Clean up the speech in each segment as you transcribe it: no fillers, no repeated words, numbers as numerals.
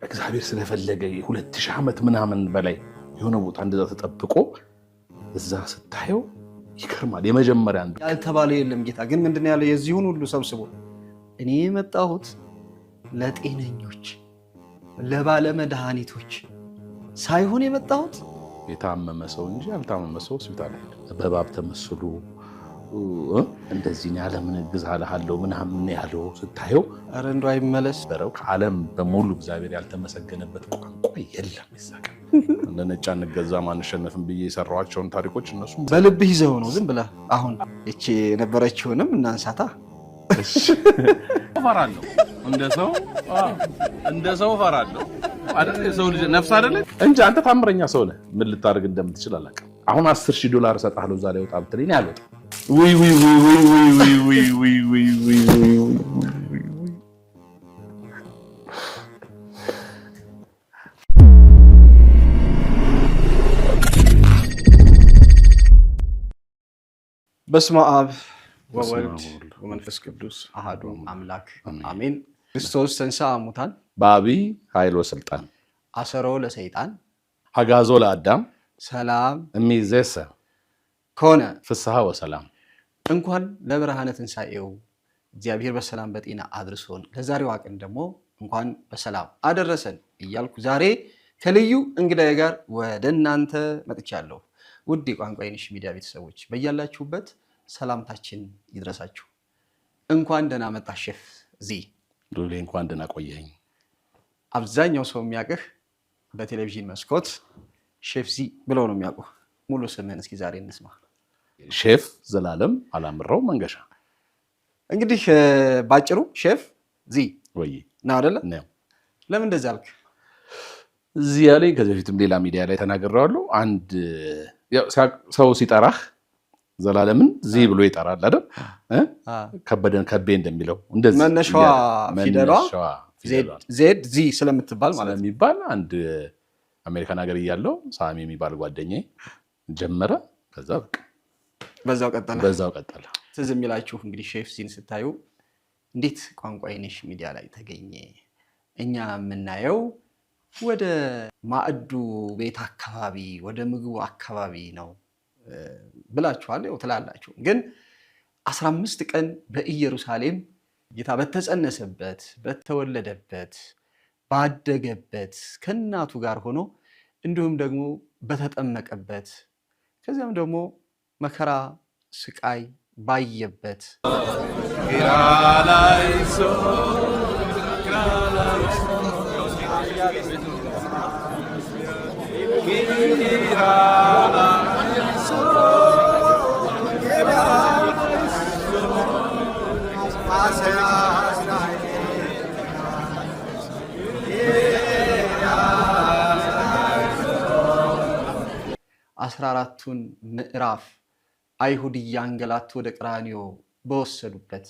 እግዚአብሔር ስለፈለገ 2000 ዓመት ምናምን በላይ የሆነ ቦታ እንደዛ ተጠብቆ እዛ ስታየው ይከርማል። የመጀመሪያ አንዱ ያልተባለ የለም ጌታ ግን ምንድነው ያለው? የዚሁን ሁሉ ሰብስቦ እኔ የመጣሁት ለጤነኞች ለባለ መድኃኒቶች ሳይሆን የመጣሁት የታመመ ሰው እንጂ ያልታመመ ሰው ሆስፒታል በባብ ተመስሉ እንደዚህ ያለምን ግዛለሃለው ምናምን ያለው ስታየው አረ እንደው አይመለስ በረው ከዓለም በሙሉ እግዚአብሔር ያልተመሰገነበት ቋንቋ የለም። ይሳቀ ለነጫ እንገዛ ማንሸነፍም ብዬ የሰራኋቸውን ታሪኮች እነሱ በልብህ ይዘው ነው ዝም ብለህ አሁን እቺ የነበረችውንም እናንሳታ ፈራለሁ እንደ ሰው ፈራለሁ አይደል? ሰው ልጅ ነፍስ አይደል እንጂ አንተ ታምረኛ ሰው ነህ። ምን ልታደርግ እንደምትችል አላውቅም። አሁን $10,000 እሰጥሃለሁ ዛሬ ወጣ ብትለኝ ያልወጣ ወይ በስመ አብ ወወልድ ወመንፈስ ቅዱስ አሐዱ አምላክ አሜን። ክርስቶስ ተንሥአ እሙታን በዐቢይ ኃይል ወሥልጣን አሰሮ ለሰይጣን አግዓዞ ለአዳም ሰላም እምይእዜሰ ኮነ ፍስሐ ወሰላም። እንኳን ለብርሃነ ትንሣኤው እግዚአብሔር በሰላም በጤና አድርሶን ለዛሬዋ ቀን ደግሞ እንኳን በሰላም አደረሰን እያልኩ ዛሬ ከልዩ እንግዳዬ ጋር ወደ እናንተ መጥቻለሁ። ውድ የቋንቋ አይነሽ ሚዲያ ቤተሰቦች በያላችሁበት ሰላምታችን ይድረሳችሁ። እንኳን ደህና መጣህ ሼፍ ዚ። ዱሌ እንኳን ደህና ቆየኝ። አብዛኛው ሰው የሚያውቅህ በቴሌቪዥን መስኮት ሼፍ ዚ ብለው ነው የሚያውቁህ። ሙሉ ስምህን እስኪ ዛሬ እንስማ። ሼፍ ዘላለም አላምረው መንገሻ። እንግዲህ ባጭሩ ሼፍ ዚ ወይ ነው አይደለ? ነው። ለምን እንደዛ አልክ? እዚህ ያለኝ ከዚህ በፊትም ሌላ ሚዲያ ላይ ተናግሬዋለሁ። አንድ ሰው ሲጠራህ ዘላለምን ዚ ብሎ ይጠራል አይደል? ከበደን ከቤ እንደሚለው እንደዚህ መነሻዋ ፊደሏ ዜድ ዚ ስለምትባል ማለት ስለሚባል አንድ አሜሪካን ሀገር እያለው ሳሚ የሚባል ጓደኛዬ ጀመረ። ከዛ በቃ በዛው ቀጠለ። ትዝ የሚላችሁ እንግዲህ ሼፍ ዚን ስታዩ እንዴት ቋንቋ አይነሽ ሚዲያ ላይ ተገኘ? እኛ የምናየው ወደ ማዕዱ ቤት አካባቢ ወደ ምግቡ አካባቢ ነው ብላችኋል ትላላችሁ። ግን 15 ቀን በኢየሩሳሌም ጌታ በተጸነሰበት በተወለደበት ባደገበት ከእናቱ ጋር ሆኖ እንዲሁም ደግሞ በተጠመቀበት ከዚያም ደግሞ መከራ ስቃይ ባየበት አስራ አራቱን ምዕራፍ አይሁድ እያንገላቱ ወደ ቀራንዮ በወሰዱበት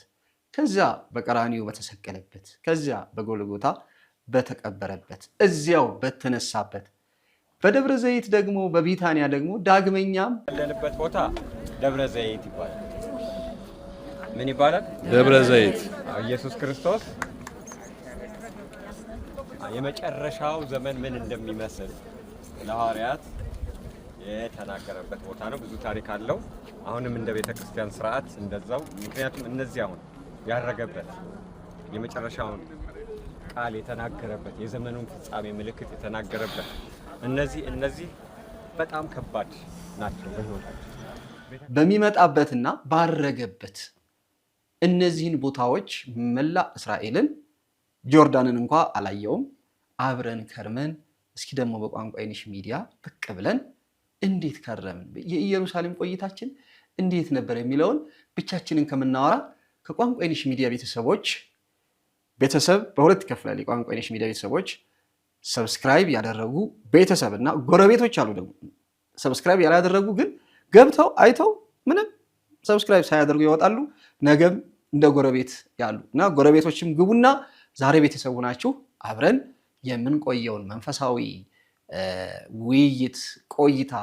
ከዚያ በቀራንዮ በተሰቀለበት ከዚያ በጎልጎታ በተቀበረበት እዚያው በተነሳበት በደብረ ዘይት ደግሞ በቢታንያ ደግሞ ዳግመኛም ያለንበት ቦታ ደብረ ዘይት ይባላል። ምን ይባላል? ደብረ ዘይት። ኢየሱስ ክርስቶስ የመጨረሻው ዘመን ምን እንደሚመስል ለሐዋርያት የተናገረበት ቦታ ነው። ብዙ ታሪክ አለው። አሁንም እንደ ቤተክርስቲያን ስርዓት እንደዛው። ምክንያቱም እነዚህ አሁን ያረገበት የመጨረሻውን ቃል የተናገረበት የዘመኑን ፍጻሜ ምልክት የተናገረበት እነዚህ በጣም ከባድ ናቸው በህይወታችን። በሚመጣበትና ባረገበት እነዚህን ቦታዎች መላ እስራኤልን ጆርዳንን እንኳ አላየውም። አብረን ከርመን እስኪ ደግሞ በቋንቋ አይነሽ ሚዲያ ብቅ ብለን እንዴት ከረምን የኢየሩሳሌም ቆይታችን እንዴት ነበር የሚለውን ብቻችንን ከምናወራ ከቋንቋ አይነሽ ሚዲያ ቤተሰብ በሁለት ይከፍላል። የቋንቋ አይነሽ ሚዲያ ቤተሰቦች ሰብስክራይብ ያደረጉ ቤተሰብና ጎረቤቶች አሉ። ደግሞ ሰብስክራይብ ያላደረጉ ግን ገብተው አይተው ምንም ሰብስክራይብ ሳያደርጉ ይወጣሉ። ነገም እንደ ጎረቤት ያሉ እና ጎረቤቶችም ግቡና ዛሬ ቤተሰቡ ናችሁ አብረን የምንቆየውን መንፈሳዊ ውይይት ቆይታ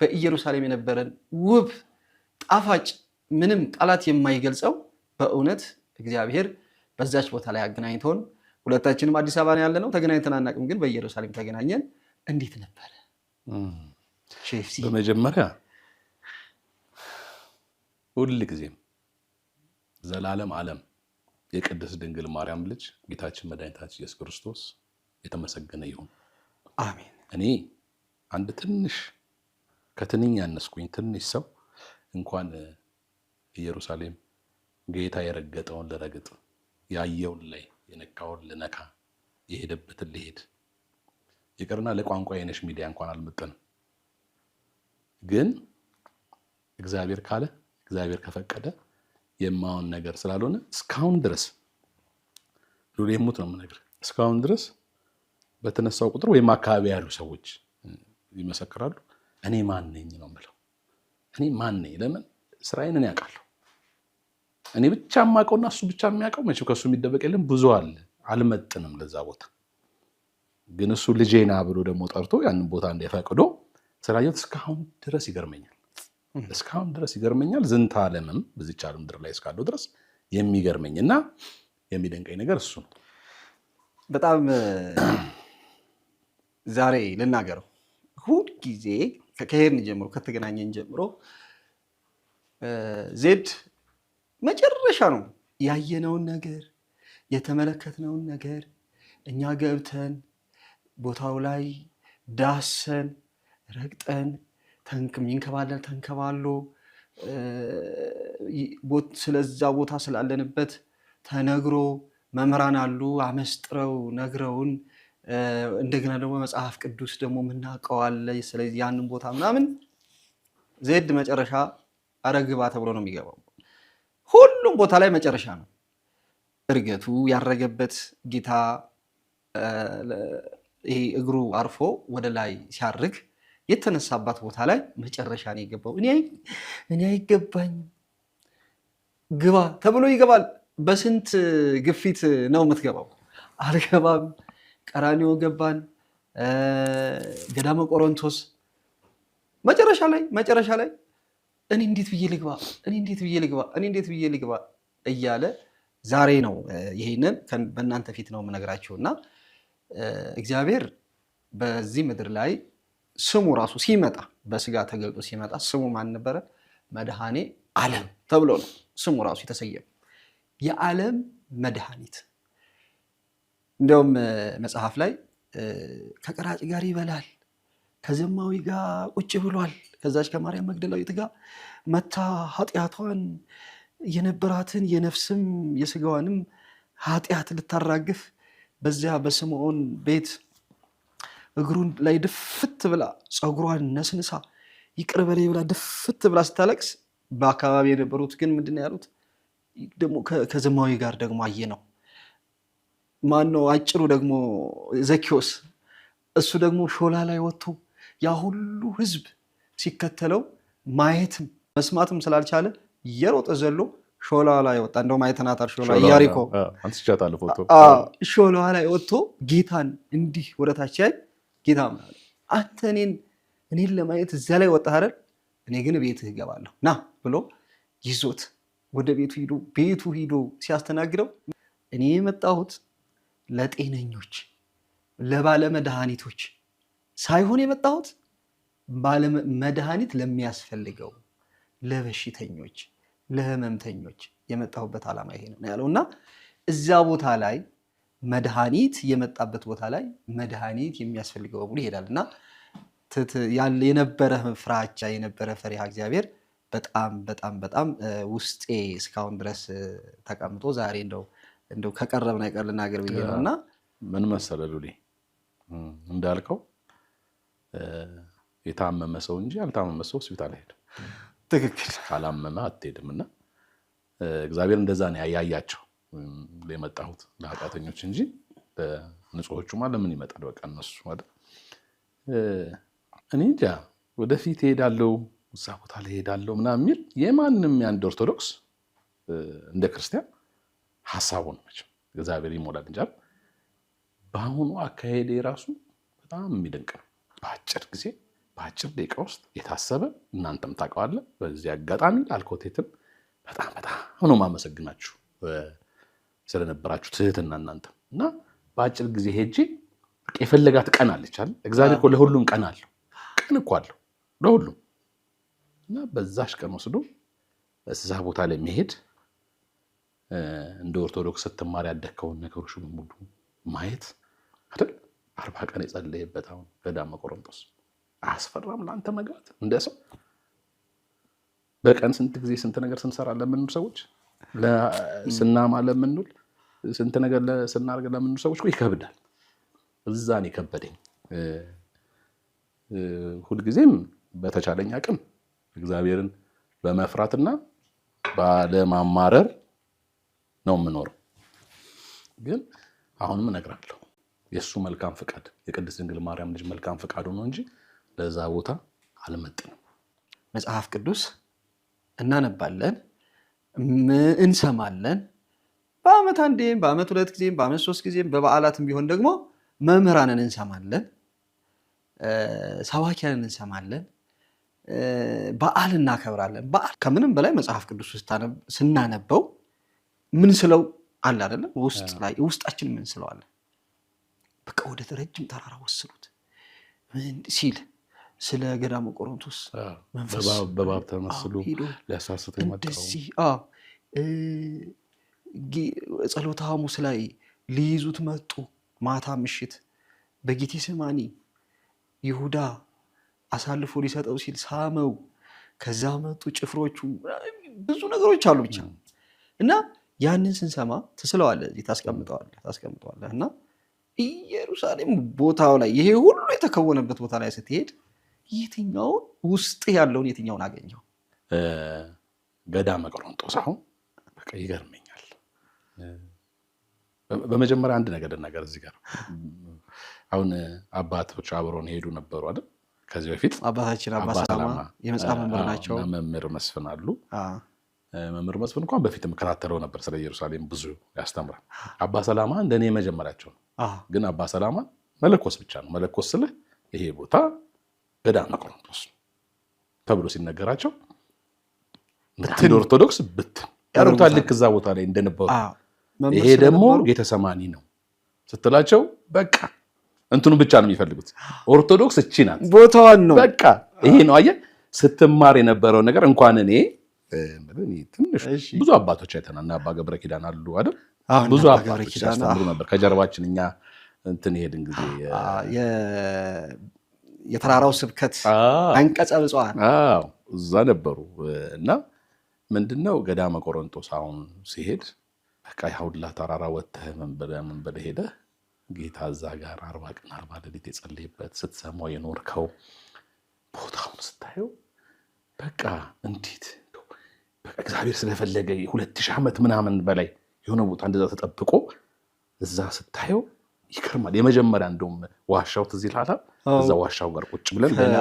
በኢየሩሳሌም የነበረን ውብ ጣፋጭ ምንም ቃላት የማይገልጸው በእውነት እግዚአብሔር በዛች ቦታ ላይ አገናኝቶን ሁለታችንም አዲስ አበባ ነው ያለነው። ተገናኝተን አናውቅም፣ ግን በኢየሩሳሌም ተገናኘን። እንዴት ነበረ ሼፍሲ? በመጀመሪያ ሁል ጊዜም ዘላለም ዓለም የቅድስት ድንግል ማርያም ልጅ ጌታችን መድኃኒታችን ኢየሱስ ክርስቶስ የተመሰገነ ይሁን። አሜን። እኔ አንድ ትንሽ ከትንኝ ያነስኩኝ ትንሽ ሰው እንኳን ኢየሩሳሌም ጌታ የረገጠውን ልረግጥ፣ ያየውን ላይ የነካውን ልነካ፣ የሄደበትን ልሄድ ይቅርና ለቋንቋ የነሽ ሚዲያ እንኳን አልመጠንም። ግን እግዚአብሔር ካለ እግዚአብሔር ከፈቀደ የማውን ነገር ስላልሆነ እስካሁን ድረስ ሉሌ ሙት ነው የምነግርህ። እስካሁን ድረስ በተነሳው ቁጥር ወይም አካባቢ ያሉ ሰዎች ይመሰክራሉ። እኔ ማን ነኝ ነው የምለው። እኔ ማን ነኝ? ለምን ስራዬን እኔ ያውቃለሁ። እኔ ብቻ የማውቀውና እሱ ብቻ የሚያውቀው መቼም ከእሱ የሚደበቅ የለም። ብዙ አለ። አልመጥንም ለዛ ቦታ። ግን እሱ ልጄና ብሎ ደግሞ ጠርቶ ያንን ቦታ እንዲፈቅዶ ስላየሁት እስካሁን ድረስ ይገርመኛል። እስካሁን ድረስ ይገርመኛል። ዝንተ ዓለምም በዚች ዓለም ምድር ላይ እስካለው ድረስ የሚገርመኝና የሚደንቀኝ ነገር እሱ ነው። በጣም ዛሬ ልናገረው ሁል ጊዜ ከሄድን ጀምሮ ከተገናኘን ጀምሮ ዜድ መጨረሻ ነው ያየነውን ነገር የተመለከትነውን ነገር እኛ ገብተን ቦታው ላይ ዳሰን ረግጠን ሚንከባለል ተንከባሎ ስለዛ ቦታ ስላለንበት ተነግሮ መምህራን አሉ አመስጥረው ነግረውን እንደገና ደግሞ መጽሐፍ ቅዱስ ደግሞ የምናውቀው አለ። ስለዚህ ያንን ቦታ ምናምን ዜድ መጨረሻ አረግባ ተብሎ ነው የሚገባው። ሁሉም ቦታ ላይ መጨረሻ ነው እርገቱ ያረገበት ጌታ ይሄ እግሩ አርፎ ወደ ላይ ሲያርግ የተነሳባት ቦታ ላይ መጨረሻ ነው የገባው። እኔ አይገባኝ ግባ ተብሎ ይገባል። በስንት ግፊት ነው የምትገባው? አልገባም። ቀራኒዮ ገባን፣ ገዳመ ቆሮንቶስ መጨረሻ ላይ እኔ እንዴት ብዬ ልግባ እያለ ዛሬ ነው ይሄንን በእናንተ ፊት ነው የምነግራችሁና እግዚአብሔር በዚህ ምድር ላይ ስሙ ራሱ ሲመጣ በስጋ ተገልጦ ሲመጣ ስሙ ማን ነበረ? መድኃኔ ዓለም ተብሎ ነው ስሙ ራሱ የተሰየመ። የዓለም መድኃኒት። እንደውም መጽሐፍ ላይ ከቀራጭ ጋር ይበላል፣ ከዘማዊ ጋር ቁጭ ብሏል፣ ከዛች ከማርያም መግደላዊት ጋር መታ ኃጢአቷን የነበራትን የነፍስም የስጋዋንም ኃጢአት ልታራግፍ በዚያ በስምዖን ቤት እግሩን ላይ ድፍት ብላ ፀጉሯን ነስንሳ ይቅር በለኝ ብላ ድፍት ብላ ስታለቅስ በአካባቢ የነበሩት ግን ምንድን ነው ያሉት? ደግሞ ከዘማዊ ጋር ደግሞ አየ ነው። ማነው አጭሩ ደግሞ ዘኪዎስ። እሱ ደግሞ ሾላ ላይ ወጥቶ ያ ሁሉ ህዝብ ሲከተለው ማየትም መስማትም ስላልቻለ እየሮጠ ዘሎ ሾላ ላይ ወጣ። እንደውም አይተናታል። ሾላ ኢያሪኮ አንስቻታለሁ ፎቶ። ሾላ ላይ ወጥቶ ጌታን እንዲህ ወደታች ያይ ጌታ ማለት አንተ እኔን ለማየት እዚያ ላይ ወጣህ አይደል? እኔ ግን ቤትህ እገባለሁ ና ብሎ ይዞት ወደ ቤቱ ሂዶ ሲያስተናግደው እኔ የመጣሁት ለጤነኞች ለባለመድኃኒቶች ሳይሆን የመጣሁት ባለመድኃኒት ለሚያስፈልገው ለበሽተኞች ለህመምተኞች የመጣሁበት ዓላማ ይሄ ነው ያለውና እዚያ ቦታ ላይ መድኃኒት የመጣበት ቦታ ላይ መድኃኒት የሚያስፈልገው በሙሉ ይሄዳልና የነበረ ፍራቻ የነበረ ፈሪሃ እግዚአብሔር በጣም በጣም በጣም ውስጤ እስካሁን ድረስ ተቀምጦ ዛሬ እንደው ከቀረብን አይቀር ልናገር ብዬ ነውና ምን መሰለህ ሉሊ እንዳልከው የታመመ ሰው እንጂ ያልታመመ ሰው ሆስፒታል አይሄድም። ትክክል። ካላመመ አትሄድምና እግዚአብሔር እንደዛ ነው ያያያቸው የመጣሁት ለኃጢአተኞች እንጂ ለንጹሖቹማ ለምን ይመጣል? በቃ እነሱ አይደል። እኔ እንጃ ወደፊት እሄዳለሁ እዛ ቦታ ላይ እሄዳለሁ ምናምን የሚል የማንም የአንድ ኦርቶዶክስ እንደ ክርስቲያን ሀሳቡ ነው። መቼም እግዚአብሔር ይሞላል እንጂ በአሁኑ አካሄድ የራሱ በጣም የሚደንቅ ነው። በአጭር ጊዜ በአጭር ደቂቃ ውስጥ የታሰበ እናንተም ታውቀዋለህ። በዚህ አጋጣሚ አልኮቴትም በጣም በጣም ነው የማመሰግናችሁ ስለነበራችሁ ትህትና እናንተ እና በአጭር ጊዜ ሄጄ የፈለጋት ቀን አለች አይደል? እግዚአብሔር እኮ ለሁሉም ቀን አለው። ቀን እኮ አለው ለሁሉም እና በዛሽ ቀን ወስዶ እዛ ቦታ ላይ መሄድ እንደ ኦርቶዶክስ ስትማር ያደከውን ነገሮች በሙሉ ማየት አይደል? 40 ቀን የጸለየበት አሁን ገዳመ ቆሮንቶስ አያስፈራም? ለአንተ መግባት እንደ ሰው በቀን ስንት ጊዜ ስንት ነገር ስንሰራ ለምንኖር ሰዎች ስናማ ለምንውል ስንት ነገር ስናርግ ለምንኖር ሰዎች ይከብዳል። እዛ ነው የከበደኝ። ሁልጊዜም በተቻለኝ አቅም እግዚአብሔርን በመፍራትና ባለማማረር ነው የምኖረው። ግን አሁንም እነግራለሁ የእሱ መልካም ፍቃድ የቅድስት ድንግል ማርያም ልጅ መልካም ፍቃዱ ነው እንጂ ለዛ ቦታ አልመጥንም። መጽሐፍ ቅዱስ እናነባለን፣ እንሰማለን። በአመት አንዴም በአመት 2 ጊዜም በአመት 3 ጊዜም በበዓላትም ቢሆን ደግሞ መምህራንን እንሰማለን፣ ሰባኪያንን እንሰማለን፣ በዓል እናከብራለን። በዓል ከምንም በላይ መጽሐፍ ቅዱስ ስናነበው ምን ስለው አለ አይደለም? ውስጥ ላይ ውስጣችን ምን ስለው አለ። በቃ ወደ ረጅም ተራራ ወስዱት ሲል ስለ ገዳመ ቆሮንቶስ መንፈስ በባብ ተመስሎ ሊያሳስተው የመጣው ጸሎተ ሐሙስ ላይ ሊይዙት መጡ። ማታ ምሽት በጌቴሴማኒ ይሁዳ አሳልፎ ሊሰጠው ሲል ሳመው። ከዛ መጡ ጭፍሮቹ። ብዙ ነገሮች አሉ ብቻ እና ያንን ስንሰማ ትስለዋለህ፣ እዚህ ታስቀምጠዋለህ እና ኢየሩሳሌም ቦታው ላይ ይሄ ሁሉ የተከወነበት ቦታ ላይ ስትሄድ የትኛውን ውስጥ ያለውን የትኛውን አገኘው? ገዳመ ቆሮንቶስ አሁን በቃ ይገርመኛል። በመጀመሪያ አንድ ነገር ልናገር እዚህ ጋር። አሁን አባቶች አብረውን ሄዱ ነበሩ አይደል? ከዚህ በፊት አባታችን አባ ሰላማ የመጽሐፍ መምህር ናቸው። መምህር መስፍን አሉ። መምህር መስፍን እንኳን በፊት የምከታተለው ነበር፣ ስለ ኢየሩሳሌም ብዙ ያስተምራል። አባ ሰላማ እንደኔ የመጀመሪያቸው ነው። ግን አባ ሰላማ መለኮስ ብቻ ነው። መለኮስ ስልህ ይሄ ቦታ ገዳመ ቆሮንቶስ ተብሎ ሲነገራቸው እንደ ኦርቶዶክስ ብትን ያሩታል። ልክ እዛ ቦታ ላይ እንደነበሩ ይሄ ደግሞ ጌተሰማኒ ነው ስትላቸው በቃ እንትኑ ብቻ ነው የሚፈልጉት። ኦርቶዶክስ እቺ ናት ቦታዋን ነው በቃ ይሄ ነው። አየህ ስትማር የነበረው ነገር እንኳን እኔ ትንሽ ብዙ አባቶች አይተናል። አባ ገብረ ኪዳን አሉ አይደል? ብዙ አባቶች ያስተምሩ ነበር ከጀርባችን። እኛ እንትን ሄድን ጊዜ የተራራው ስብከት አንቀጸ ብፁዓን እዛ ነበሩ እና ምንድነው ገዳመ ቆሮንቶስ አሁን ሲሄድ በቃ ያውላ ተራራ ወጥተህ መንበለ ሄደህ ጌታ እዛ ጋር 40 ቀን 40 ሌሊት የጸለየበት ስትሰማው የኖርከው ቦታውን ስታየው በቃ እንዴት በቃ እግዚአብሔር ስለፈለገ 2000 ዓመት ምናምን በላይ የሆነ ቦታ እንደዛ ተጠብቆ እዛ ስታየው ይከርማል። የመጀመሪያ እንደውም ዋሻው ትዝ ይላል። እዛ ዋሻው ጋር ቁጭ ብለን ገና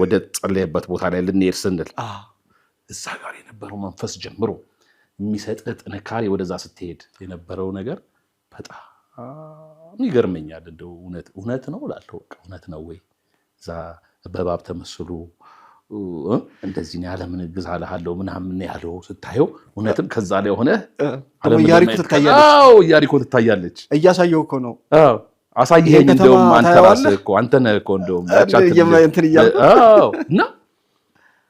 ወደ ጸለየበት ቦታ ላይ ልንሄድ ስንል እዛ ጋር የነበረው መንፈስ ጀምሮ የሚሰጥህ ጥንካሬ ወደዛ ስትሄድ የነበረው ነገር በጣም ይገርመኛል። እንደው እውነት ነው እላለሁ። በቃ እውነት ነው ወይ እዛ በባብ ተመስሎ እንደዚህ ነው ያለምን ግዛልሃለሁ ምናምን ያለው ስታየው እውነትም ከዛ ላይ ሆነ ኢያሪኮ ትታያለች። እያሳየው እኮ ነው። አሳየኸኝ። እንደውም አንተ ራስህ እኮ አንተ ነህ እኮ እንደውም እና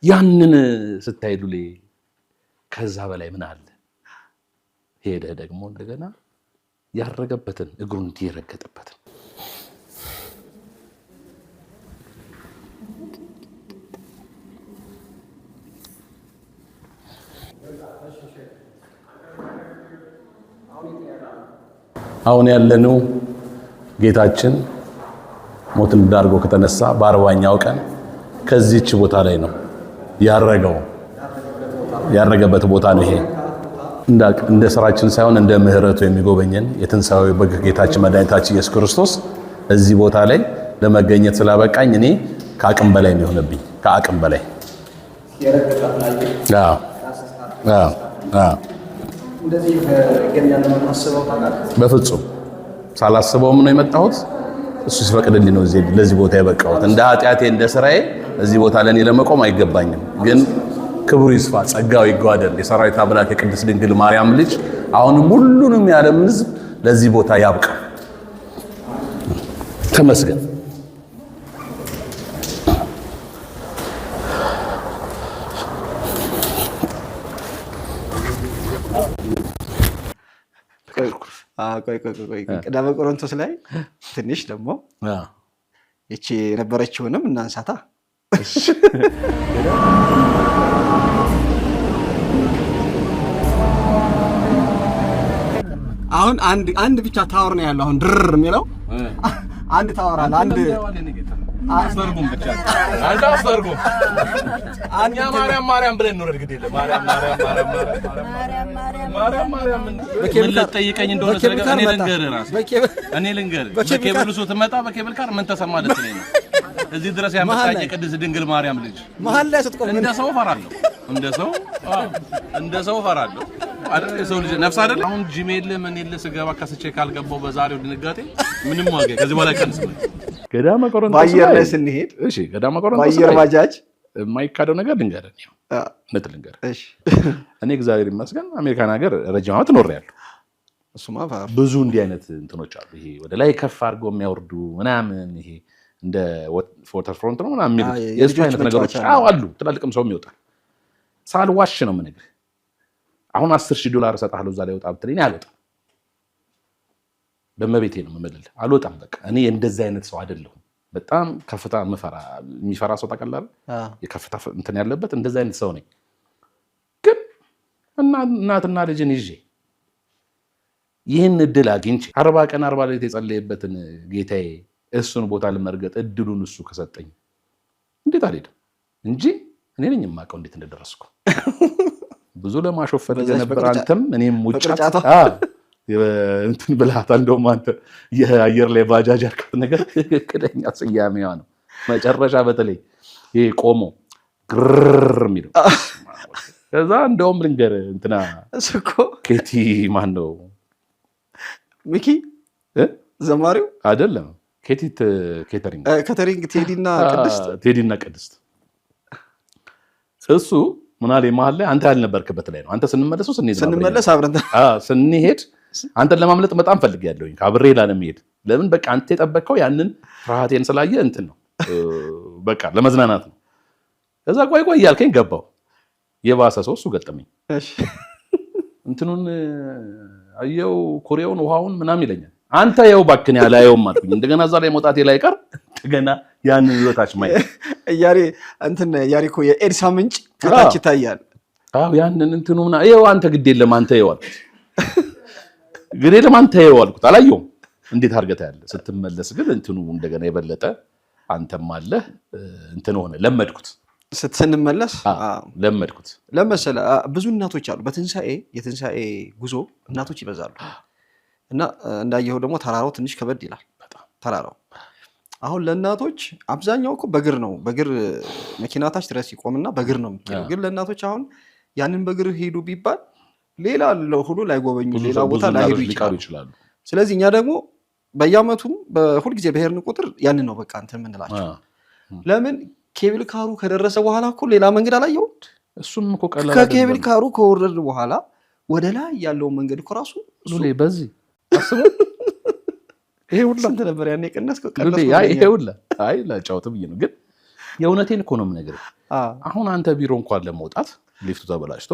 ያንን ስታይ ሉሌ ከዛ በላይ ምን አለ? ሄደህ ደግሞ እንደገና ያረገበትን እግሩን እንዲረገጥበትን አሁን ያለነው ጌታችን ሞትን ዳርጎ ከተነሳ በ40ኛው ቀን ከዚህች ቦታ ላይ ነው ያረገበት ቦታ ነው። ይሄ እንደ ስራችን ሳይሆን እንደ ምሕረቱ የሚጎበኘን የትንሣኤው በግ ጌታችን መድኃኒታችን ኢየሱስ ክርስቶስ እዚህ ቦታ ላይ ለመገኘት ስላበቃኝ እኔ ከአቅም በላይ ነው የሆነብኝ። ከአቅም በላይ በፍጹም ሳላስበውም ነው የመጣሁት። እሱ ሲፈቅድልኝ ነው ለዚህ ቦታ የበቃሁት። እንደ ኃጢአቴ እንደ ስራዬ እዚህ ቦታ ለእኔ ለመቆም አይገባኝም። ግን ክብሩ ይስፋ፣ ጸጋው ይጓደል። የሰራዊት አምላክ የቅድስት ድንግል ማርያም ልጅ አሁንም ሁሉንም የዓለም ሕዝብ ለዚህ ቦታ ያብቃ። ተመስገን። ቆይ ቀዳመ ቆሮንቶስ ላይ ትንሽ ደግሞ እቺ የነበረችውንም እናንሳታ። አሁን አንድ ብቻ ታወር ነው ያለው። አሁን ድር የሚለው አንድ ታወር አለ። አንድ አስተርጉም ብቻ አንተ አስተርጉም። እኛ ማርያም ብለን ነው እርግጥ የለም ማርያም ምን ልትጠይቀኝ እንደሆነ ስለገና እኔ ልንገርህ በኬብል ሱት መጣ በኬብል ካር ምን ተሰማ ልትለኝ ነው? እዚህ ድረስ ያመጣኝ ቅድስት ድንግል ማርያም ልጅ መሀል ላይ ስትቆም እንደ ሰው ፈራለሁ። እንደ ሰው ፈራለሁ አይደል? የሰው ልጅ ነፍስ አይደል? አሁን ጂሜል ምን የለ ስገባ ከስቼ ካልገባው በዛሬው ድንጋጤ ምንም ዋጋ ከዚህ በኋላ ቀንስ ነው። ገዳመ ቆሮንቶስ ባየር ላይ ስንሄድ እሺ፣ ገዳመ ቆሮንቶስ ባየር ባጃጅ የማይካደው ነገር ልንገርህ ነው። ልንገርህ እሺ፣ እኔ እግዚአብሔር ይመስገን አሜሪካን ሀገር ረጅም ዓመት ኖሬያለሁ። እሱማ ብዙ እንዲህ አይነት እንትኖች አሉ። ይሄ ወደ ላይ ከፍ አድርገው የሚያወርዱ ምናምን ይሄ እንደ ፎተር ፍሮንት ነው ምናምን የሚሉት የእሱ አይነት ነገሮች አሉ። ትላልቅም ሰውም ይወጣል። ሳልዋሽ ነው የምነግርህ። አሁን $10,000 እሰጥሃለሁ እዛ ላይ ወጣ ብትለኝ አልወጣም። በመቤቴ ነው የምልልህ፣ አልወጣም። በቃ እኔ እንደዚህ አይነት ሰው አይደለሁም። በጣም ከፍታ የሚፈራ ሰው ታውቃለህ? የከፍታ እንትን ያለበት እንደዚህ አይነት ሰው ነኝ። ግን እናትና ልጅን ይዤ ይህን እድል አግኝቼ 40 ቀን 40 ሌሊት የጸለየበትን ጌታዬ እሱን ቦታ ለመርገጥ እድሉን እሱ ከሰጠኝ እንዴት አልሄድም እንጂ እኔ ነኝ የማውቀው እንዴት እንደደረስኩ። ብዙ ለማሾፍ ፈልገህ ነበር አንተም እኔም ውጫት እንትን ብለሃታል። እንደውም አንተ የአየር ላይ ባጃጅ ያልከት ነገር ትክክለኛ ስያሜዋ ነው። መጨረሻ በተለይ ይሄ ቆሞ ግርር የሚለው ከዛ እንደውም ልንገርህ እንትና እኮ ኬቲ ማን ነው ሚኪ ዘማሪው አይደለም ኬተሪንግ ቴዲና ቅድስት እሱ ምናሌ መሀል ላይ አንተ ያልነበርክበት ላይ ነው። አንተ ስንመለስ አብረን ስንሄድ አንተን ለማምለጥ በጣም ፈልጌያለሁኝ ከአብሬ ላለመሄድ። ለምን በቃ አንተ የጠበቅከው ያንን ፍርሃቴን ስላየ እንትን ነው በቃ ለመዝናናት ነው። ከዛ ቆይ እያልከኝ ገባው። የባሰ ሰው እሱ ገጠመኝ። እንትኑን አየው ኮሪያውን ውሃውን ምናምን ይለኛል። አንተ ያው ባክን ያላየውም አልኩኝ። እንደገና እዛ ላይ መውጣቴ ላይ ቀር እንደገና ያንን ይወታች ማየት ያሪኮ የኤድሳ ምንጭ ከታች ይታያል። ያንን እንትኑ ምና ይኸው አንተ ግድ የለም አንተ ይኸው አልኩት። ግድ የለም አንተ ይኸው አልኩት። አላየውም እንዴት አድርገህ ታያለህ። ስትመለስ ግን እንትኑ እንደገና የበለጠ አንተም አለህ እንትን ሆነ። ለመድኩት ስንመለስ ለመድኩት። ለመሰለ ብዙ እናቶች አሉ። የትንሣኤ ጉዞ እናቶች ይበዛሉ እና እንዳየኸው ደግሞ ተራራው ትንሽ ከበድ ይላል። ተራራው አሁን ለእናቶች አብዛኛው እኮ በእግር ነው። በእግር መኪና ታች ድረስ ይቆምና በእግር ነው የምትሄደው። ግን ለእናቶች አሁን ያንን በእግር ሄዱ ቢባል ሌላ ሁሉ ላይጎበኙ ሌላ ቦታ ላይሄዱ ይችላሉ። ስለዚህ እኛ ደግሞ በየዓመቱም በሁልጊዜ በሄድን ቁጥር ያንን ነው በቃ እንትን የምንላቸው። ለምን ኬብል ካሩ ከደረሰ በኋላ እኮ ሌላ መንገድ አላየሁም። እሱም እኮ ቀላል ከኬብል ካሩ ከወረድን በኋላ ወደ ላይ ያለው መንገድ እኮ ራሱ በዚህ አስበው ይሄ ሁሉ አንተ ነበር ያኔ ቀነስከው። ይሄ ሁሉ አይ ለጫውት ብዬ ነው። ግን የእውነቴን እኮ ነው የምነግርህ። አሁን አንተ ቢሮ እንኳን ለመውጣት ሊፍቱ ተበላሽቶ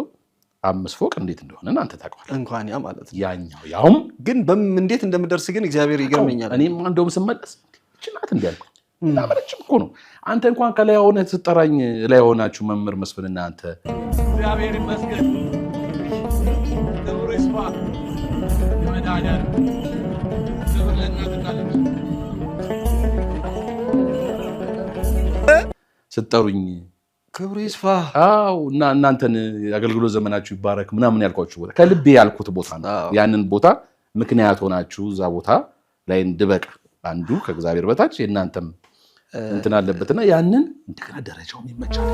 5 ፎቅ እንዴት እንደሆነ አንተ ታውቀዋለህ። እንኳን ያ ማለት ነው ያኛው ያውም ግን እንዴት እንደምደርስ ግን እግዚአብሔር ይገርመኛል። እኔም እንደውም ስመለስ ጭናት እንዲያልኩ ታመረጭም እኮ ነው። አንተ እንኳን ከላይ ሆነ ስትጠራኝ ላይ ሆናችሁ መምህር መስፍንና አንተ እግዚአብሔር ይመስገን ደብሮ ይስፋ መዳዳር ስጠሩኝ ክብሩ ይስፋ እና እናንተን አገልግሎት ዘመናችሁ ይባረክ ምናምን ያልኳችሁ ቦታ ከልቤ ያልኩት ቦታ ነው። ያንን ቦታ ምክንያት ሆናችሁ እዛ ቦታ ላይ እንድበቃ አንዱ ከእግዚአብሔር በታች የእናንተም እንትን አለበትና ያንን እንደገና ደረጃውም ይመቻል።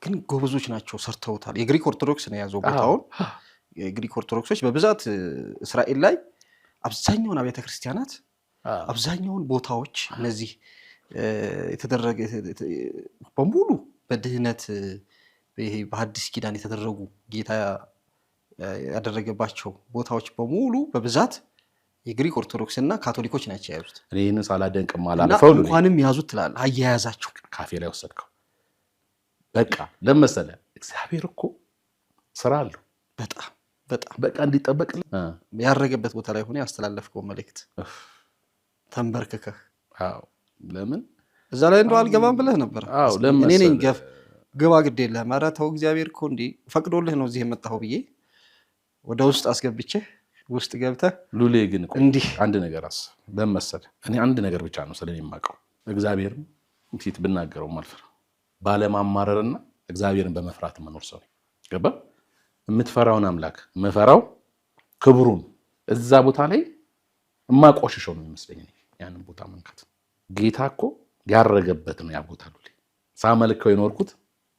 ግን ጎበዞች ናቸው፣ ሰርተውታል። የግሪክ ኦርቶዶክስ ነው የያዘው ቦታውን። የግሪክ ኦርቶዶክሶች በብዛት እስራኤል ላይ አብዛኛውን አብያተ ክርስቲያናት አብዛኛውን ቦታዎች እነዚህ የተደረገ በሙሉ በድህነት ይሄ በሐዲስ ኪዳን የተደረጉ ጌታ ያደረገባቸው ቦታዎች በሙሉ በብዛት የግሪክ ኦርቶዶክስ እና ካቶሊኮች ናቸው ያዙት። እኔ ይህን ሳላደንቅም አላለፈው ነው እንኳንም ያዙት ትላለህ። አያያዛቸው ካፌ ላይ ወሰድከው። በቃ ለመሰለ እግዚአብሔር እኮ ስራ አለው በጣም በጣም በቃ እንዲጠበቅ ያረገበት ቦታ ላይ ሆነ ያስተላለፍከው መልእክት ተንበርክከህ ለምን እዛ ላይ እንደው አልገባም ብለህ ነበር። እኔ ነኝ ግባ ግድ የለህም ኧረ ተው እግዚአብሔር እኮ እንዲህ ፈቅዶልህ ነው እዚህ የመጣኸው ብዬ ወደ ውስጥ አስገብቼ ውስጥ ገብተህ ሉሌ ግን እንዲህ አንድ ነገር አስብ። ለመሰለ እኔ አንድ ነገር ብቻ ነው ስለኔ የማውቀው እግዚአብሔርን ፊት ብናገረው ማልፈር ባለማማረርና እግዚአብሔርን በመፍራት መኖር ሰው ነኝ። ገባ? የምትፈራውን አምላክ መፈራው ክብሩን እዛ ቦታ ላይ የማቆሽሸው ነው የሚመስለኝ ያንን ቦታ መንካት። ጌታ እኮ ያረገበት ነው ያ ቦታ ሉሌ። ሳመልከው የኖርኩት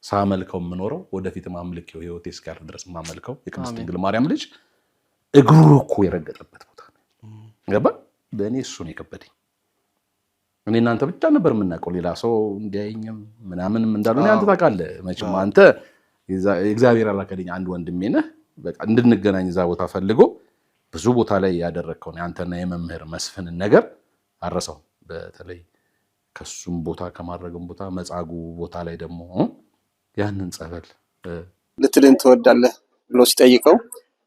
ሳመልከው የምኖረው ወደፊት ማምልከው ህይወቴ እስኪያልፍ ድረስ ማመልከው የቅድስት ድንግል ማርያም ልጅ እግሩ እኮ የረገጠበት ቦታ ነው። ገባ? ለእኔ እሱ ነው የከበደኝ። እኔ እናንተ ብቻ ነበር የምናውቀው ሌላ ሰው እንዲያየኝም ምናምንም እንዳልሆነ አንተ ታውቃለህ መቼም። አንተ እግዚአብሔር አላከልኝ አንድ ወንድሜ ነህ። በቃ እንድንገናኝ እዛ ቦታ ፈልጎ ብዙ ቦታ ላይ ያደረግከው ነው አንተና የመምህር መስፍንን ነገር አረሰው። በተለይ ከሱም ቦታ ከማድረግም ቦታ መጻጉ ቦታ ላይ ደግሞ ያንን ጸበል ልትድን ትወዳለህ ብሎ ሲጠይቀው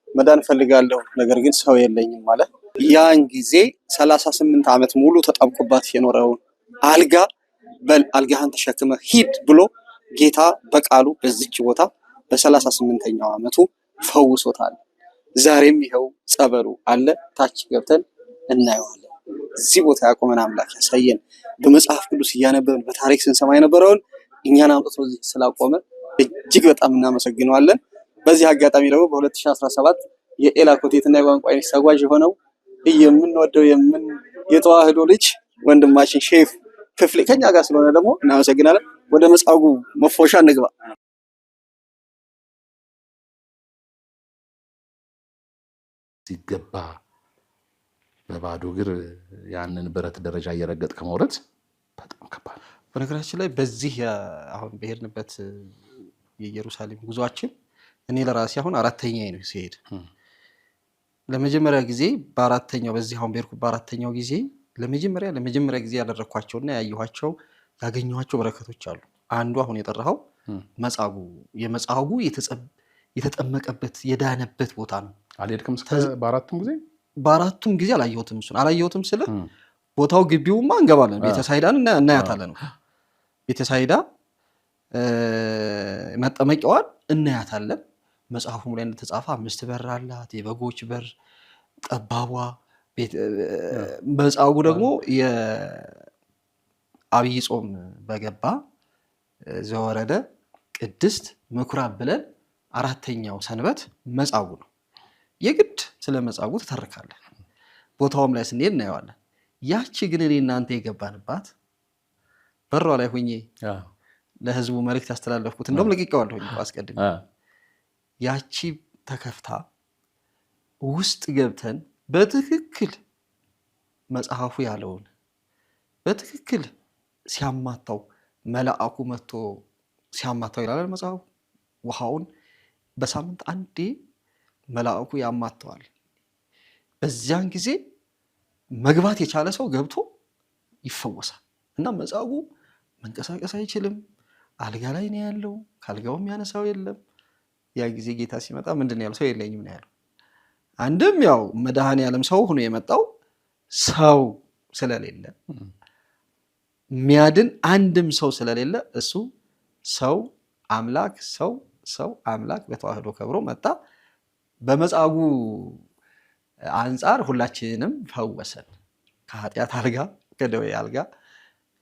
መዳን ፈልጋለሁ ነገር ግን ሰው የለኝም ማለት ያን ጊዜ 38 ዓመት ሙሉ ተጣብቆባት የኖረውን አልጋ በል አልጋህን ተሸክመ ሂድ ብሎ ጌታ በቃሉ በዚች ቦታ በ38ኛው ዓመቱ ፈውሶታል። ዛሬም ይኸው ጸበሉ አለ። ታች ገብተን እናየዋለን። እዚህ ቦታ ያቆመን አምላክ ያሳየን። በመጽሐፍ ቅዱስ እያነበብን በታሪክ ስንሰማ የነበረውን እኛን አምጥቶ እዚህ ስላቆመ እጅግ በጣም እናመሰግነዋለን። በዚህ አጋጣሚ ደግሞ በ2017 የኤላ ኮቴትና የቋንቋ አይነት ተጓዥ የሆነው የምንወደው የተዋህዶ ልጅ ወንድማችን ሼፍ ክፍሌ ከኛ ጋር ስለሆነ ደግሞ እናመሰግናለን። ወደ መጻጉ መፎሻ እንግባ። ሲገባ በባዶ እግር ያንን ብረት ደረጃ እየረገጥ ከመውረድ በጣም ከባድ። በነገራችን ላይ በዚህ አሁን በሄድንበት የኢየሩሳሌም ጉዟችን እኔ ለራሴ አሁን አራተኛ ነው ሲሄድ ለመጀመሪያ ጊዜ በአራተኛው በዚህ አሁን በሄድኩ በአራተኛው ጊዜ ለመጀመሪያ ጊዜ ያደረኳቸውና ያየኋቸው ያገኘኋቸው በረከቶች አሉ። አንዱ አሁን የጠራኸው መጻጉ የመጻጉ የተጠመቀበት የዳነበት ቦታ ነው። አልሄድክም? በአራቱም ጊዜ አላየሁትም ስለ ቦታው ግቢውማ እንገባለን። ቤተሳይዳን እናያታለን። ቤተሳይዳ መጠመቂያዋን እናያታለን። መጽሐፉም ላይ እንደተጻፈ 5 በር አላት። የበጎች በር ጠባቧ መጻጉ ደግሞ የአብይ ጾም በገባ ዘወረደ ቅድስት ምኩራብ ብለን አራተኛው ሰንበት መጻጉ ነው። የግድ ስለ መጻጉ ተተርካለን። ቦታውም ላይ ስንሄድ እናየዋለን። ያቺ ግን እኔ እናንተ የገባንባት በሯ ላይ ሆኜ ለህዝቡ መልእክት ያስተላለፍኩት እንደውም ለቂቃዋለሁ አስቀድሜ ያቺ ተከፍታ ውስጥ ገብተን በትክክል መጽሐፉ ያለውን በትክክል ሲያማታው መልአኩ መጥቶ ሲያማታው ይላል መጽሐፉ። ውሃውን በሳምንት አንዴ መልአኩ ያማተዋል። በዚያን ጊዜ መግባት የቻለ ሰው ገብቶ ይፈወሳል። እና መጻጉ መንቀሳቀስ አይችልም። አልጋ ላይ ነው ያለው። ካልጋውም ያነሳው የለም። ያ ጊዜ ጌታ ሲመጣ ምንድነው ያለው? ሰው የለኝም ነው ያለው። አንድም ያው መድኃኔዓለም ሰው ሆኖ የመጣው ሰው ስለሌለ የሚያድን አንድም ሰው ስለሌለ እሱ ሰው አምላክ ሰው አምላክ በተዋህዶ ከብሮ መጣ። በመጻጉ አንጻር ሁላችንም ፈወሰን። ከኃጢአት አልጋ፣ ከደዌ አልጋ፣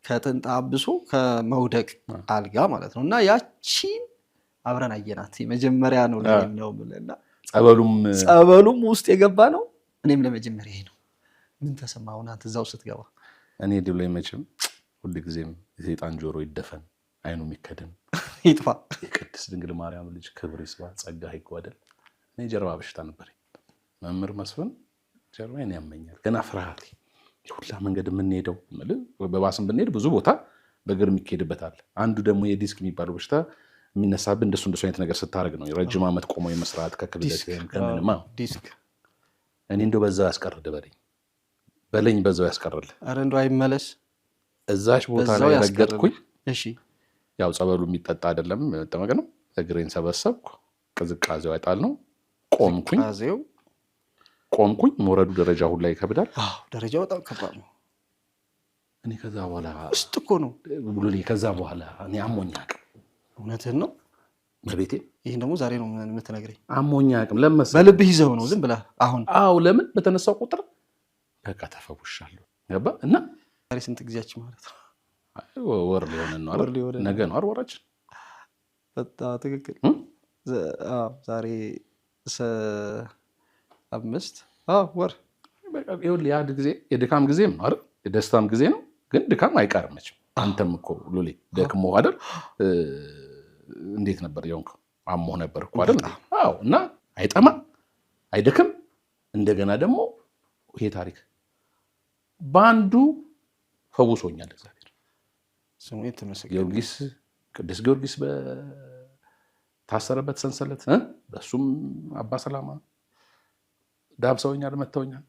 ከጥንት አብሶ ከመውደቅ አልጋ ማለት ነው። እና ያቺ አብረን አየናት። መጀመሪያ ነው ነው ብለና ጸበሉም ውስጥ የገባ ነው። እኔም ለመጀመሪያ ነው። ምን ተሰማው አንተ እዛው ስትገባ? እኔ ድብሎ መቼም ሁልጊዜም የሰይጣን ጆሮ ይደፈን፣ አይኑ የሚከደን ይጥፋ። የቅድስት ድንግል ማርያም ልጅ ክብር ይስባ፣ ጸጋ ይጓደል። እኔ ጀርባ በሽታ ነበር። መምህር መስፍን ጀርባዬን ያመኛል። ገና ፍርሃቴ ሁላ መንገድ የምንሄደው በባስም ብንሄድ ብዙ ቦታ በእግር የሚካሄድበታል። አንዱ ደግሞ የዲስክ የሚባለው በሽታ የሚነሳብህ እንደሱ አይነት ነገር ስታደርግ ነው። ረጅም ዓመት ቆሞ የመስራት ከክብደት ከምንማ ዲስክ እኔ እንደው በዛው ያስቀርድ በለኝ በዛው ያስቀርል። ኧረ እንደው አይመለስ እዛች ቦታ ላይ ረገጥኩኝ። እሺ ያው ጸበሉ የሚጠጣ አይደለም መጠመቅ ነው። እግሬን ሰበሰብኩ። ቅዝቃዜው አይጣል ነው። ቆምኩኝ። መውረዱ ደረጃ ሁላ ይከብዳል። ደረጃው በጣም ከባድ ነው። እኔ ከዛ በኋላ ውስጥ እኮ ነው ብሎ ከዛ በኋላ እኔ አሞኝ አቅም እውነትህን ነው በቤቴ። ይህን ደግሞ ዛሬ ነው የምትነግረኝ። አሞኝ አቅም ለመሰለህ በልብህ ይዘው ነው ዝም ብለህ አሁን። ለምን በተነሳው ቁጥር በቃ ተፈውሻለሁ። ገባ እና ዛሬ ስንት ጊዜያችን ማለት ነው? ወር ሊሆን ነው አይደል? ነገ ነው አይደል ወራችን? በጣም ትክክል። ዛሬ 5 ወር። ይኸውልህ ያ ጊዜ የድካም ጊዜም ነው አይደል? የደስታም ጊዜ ነው። ግን ድካም አይቀርም መቼም። አንተም እኮ ሉሌ ደክሞህ አይደል? እንዴት ነበር የሆንከው? አሞህ ነበር እኮ አይደል? እና አይጠማ አይደክም። እንደገና ደግሞ ይሄ ታሪክ በአንዱ ፈውሶኛል እግዚአብሔር። ስሙ የተመሰገነ ጊዮርጊስ፣ ቅዱስ ጊዮርጊስ በታሰረበት ሰንሰለት በሱም አባ ሰላማ ዳብሰውኛል፣ መተውኛል።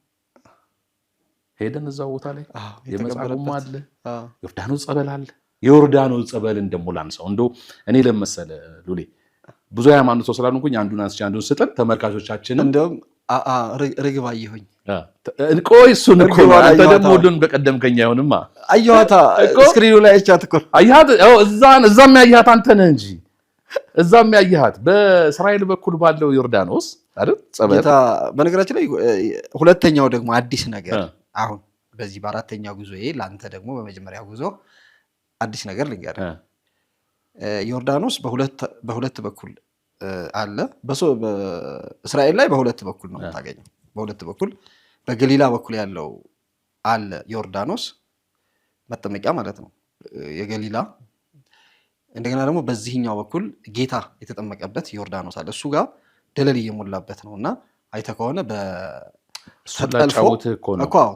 ሄደን እዛው ቦታ ላይ የመጻጉም አለ፣ ዮርዳኖስ ጸበል አለ። የዮርዳኖስ ጸበልን ደሞ ላንሳው እንደው እኔ ለመሰለ ሉሌ ብዙ ሃይማኖት ሰው ስላልኩኝ አንዱን አንስቼ አንዱን ስጠን ተመልካቾቻችን እንደውም ርግብ አየሁኝ። ቆይ እሱን እኮ አንተ ደግሞ ሁሉን በቀደምከኝ አይሆንማ። አየኋታ ስክሪኑ ላይ አይቻት እኮ አያት። እዛም ያያት አንተ ነህ እንጂ እዛም ያያት በእስራኤል በኩል ባለው ዮርዳኖስ አይደል ጸበል። በነገራችን ላይ ሁለተኛው ደግሞ አዲስ ነገር አሁን በዚህ በአራተኛው ጉዞዬ ለአንተ ደግሞ በመጀመሪያ ጉዞ አዲስ ነገር ልንገርህ። ዮርዳኖስ በሁለት በኩል አለ። በእስራኤል ላይ በሁለት በኩል ነው የምታገኘው። በሁለት በኩል በገሊላ በኩል ያለው አለ ዮርዳኖስ መጠመቂያ ማለት ነው የገሊላ። እንደገና ደግሞ በዚህኛው በኩል ጌታ የተጠመቀበት ዮርዳኖስ አለ። እሱ ጋር ደለል እየሞላበት ነው እና አይተህ ከሆነ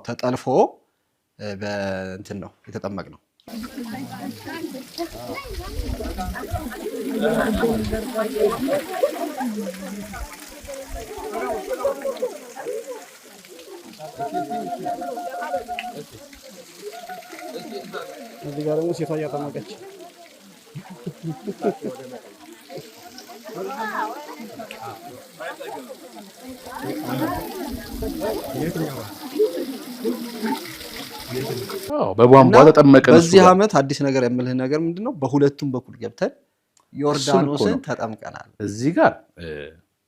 ተጠልፎ በእንትን ነው የተጠመቅ ነው። እዚህ ጋር ደግሞ ሴቷ እያጠመቀች በቧንቧ ተጠመቀ። በዚህ ዓመት አዲስ ነገር የምልህ ነገር ምንድነው? በሁለቱም በኩል ገብተን ዮርዳኖስን ተጠምቀናል። እዚህ ጋር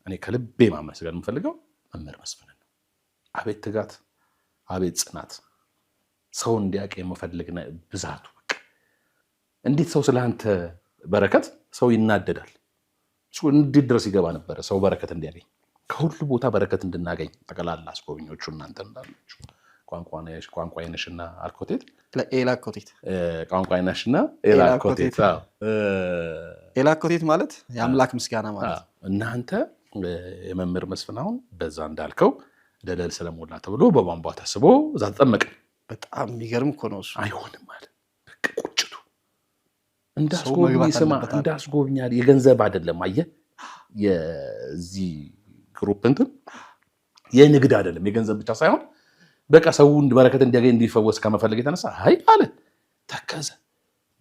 እኔ ከልቤ ማመስገን የምፈልገው መምህር መስፍን ነው። አቤት ትጋት፣ አቤት ጽናት፣ ሰው እንዲያውቅ የምፈልግ ብዛቱ። እንዴት ሰው ስለአንተ በረከት ሰው ይናደዳል። እንዴት ድረስ ይገባ ነበረ ሰው በረከት እንዲያገኝ፣ ከሁሉ ቦታ በረከት እንድናገኝ ጠቅላላ አስጎብኞቹ እናንተ እንዳላችሁ ቋንቋይነሽና አልኮቴት ኤላኮቴት ቋንቋይነሽና ኤላኮቴት ኤላኮቴት ማለት የአምላክ ምስጋና ማለት እናንተ የመምህር መስፍን አሁን በዛ እንዳልከው ደለል ስለሞላ ተብሎ በቧንቧ ተስቦ እዛ ተጠመቀ። በጣም የሚገርም እኮ ነው እሱ። አይሆንም ማለት በቃ ቁጭቱ እንዳስጎብኛል የገንዘብ አይደለም። አየህ የዚህ ግሩፕ እንትን የንግድ አይደለም የገንዘብ ብቻ ሳይሆን በቃ ሰው በረከት እንዲያገኝ እንዲፈወስ ከመፈለግ የተነሳ አይ አለ ተከዘ።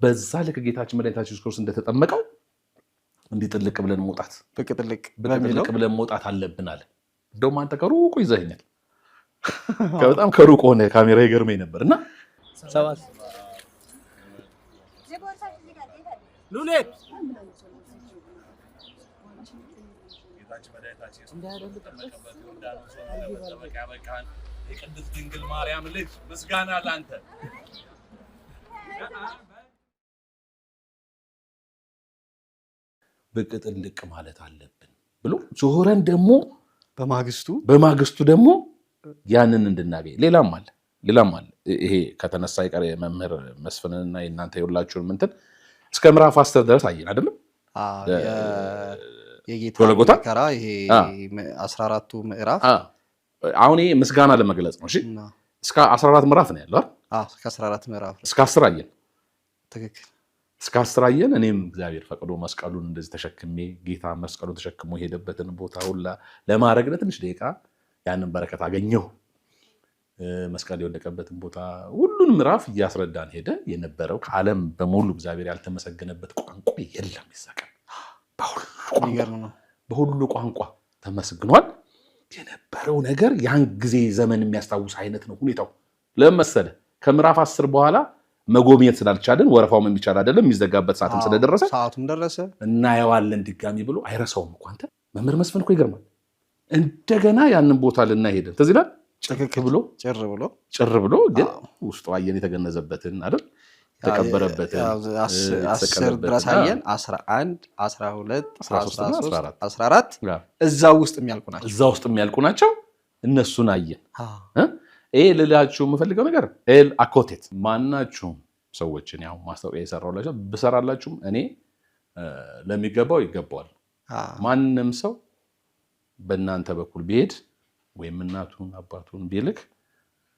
በዛ ልክ ጌታችን መድኃኒታችን ኢየሱስ ክርስቶስ እንደተጠመቀው እንዲጥልቅ ብለን መውጣት ብቅጥልቅ ብለን መውጣት አለብን አለ። እንደውም አንተ ከሩቁ ይዘኸኛል። በጣም ከሩቁ ሆነ ካሜራ ይገርመኝ ነበርና ሉሌ የቅድስት ድንግል ማርያም ልጅ ምስጋና ላንተ። ብቅጥልቅ ማለት አለብን ብሎ ዞረን ደግሞ በማግስቱ ደግሞ ያንን እንድናገኝ ሌላም አለ። ይሄ ከተነሳ ይቀር የመምህር መስፍንና የእናንተ የሁላችሁንም እንትን እስከ ምዕራፍ 10 ድረስ አየን አይደለም? የጌታ ጎልጎታ መከራ ይሄ 14ቱ ምዕራፍ አሁን ይሄ ምስጋና ለመግለጽ ነው። እሺ እስከ 14 ምዕራፍ ነው ያለው አይደል? እስከ 14 ምዕራፍ እስከ 10 አየን። ትክክል። እስከ 10 አየን። እኔም እግዚአብሔር ፈቅዶ መስቀሉን እንደዚህ ተሸክሜ ጌታ መስቀሉን ተሸክሞ የሄደበትን ቦታ ሁላ ለማድረግ ለትንሽ ደቂቃ ያንን በረከት አገኘሁ። መስቀል የወደቀበትን ቦታ ሁሉን ምዕራፍ እያስረዳን ሄደ። የነበረው ከዓለም በሙሉ እግዚአብሔር ያልተመሰገነበት ቋንቋ የለም። ይዘቀን በሁሉ ቋንቋ ተመስግኗል። የነበረው ነገር ያን ጊዜ ዘመን የሚያስታውስ አይነት ነው ሁኔታው። ለምን መሰለ? ከምዕራፍ 10 በኋላ መጎብኘት ስላልቻለን ወረፋውም የሚቻል አይደለም። የሚዘጋበት ሰዓትም ስለደረሰ ሰዓቱም ደረሰ። እናየዋለን ድጋሚ ብሎ አይረሳውም እኮ አንተ። መምህር መስፍን እኮ ይገርማል። እንደገና ያንን ቦታ ልናይ ሄደን ትዝ ይላል። ጭር ብሎ ግን ውስጡ አየን የተገነዘበትን አይደል? የተቀበረበትን 10 ድረስ አየን። 11 12 13 14 እዛው ውስጥ የሚያልቁ ናቸው። እነሱን አየን። ይሄ ልላችሁ የምፈልገው ነገር ኤል አኮቴት ማናችሁም ሰዎችን ያው ማስታወቂያ የሰራሁላችሁ ብሰራላችሁም እኔ ለሚገባው ይገባዋል። ማንም ሰው በእናንተ በኩል ቢሄድ ወይም እናቱን አባቱን ቢልክ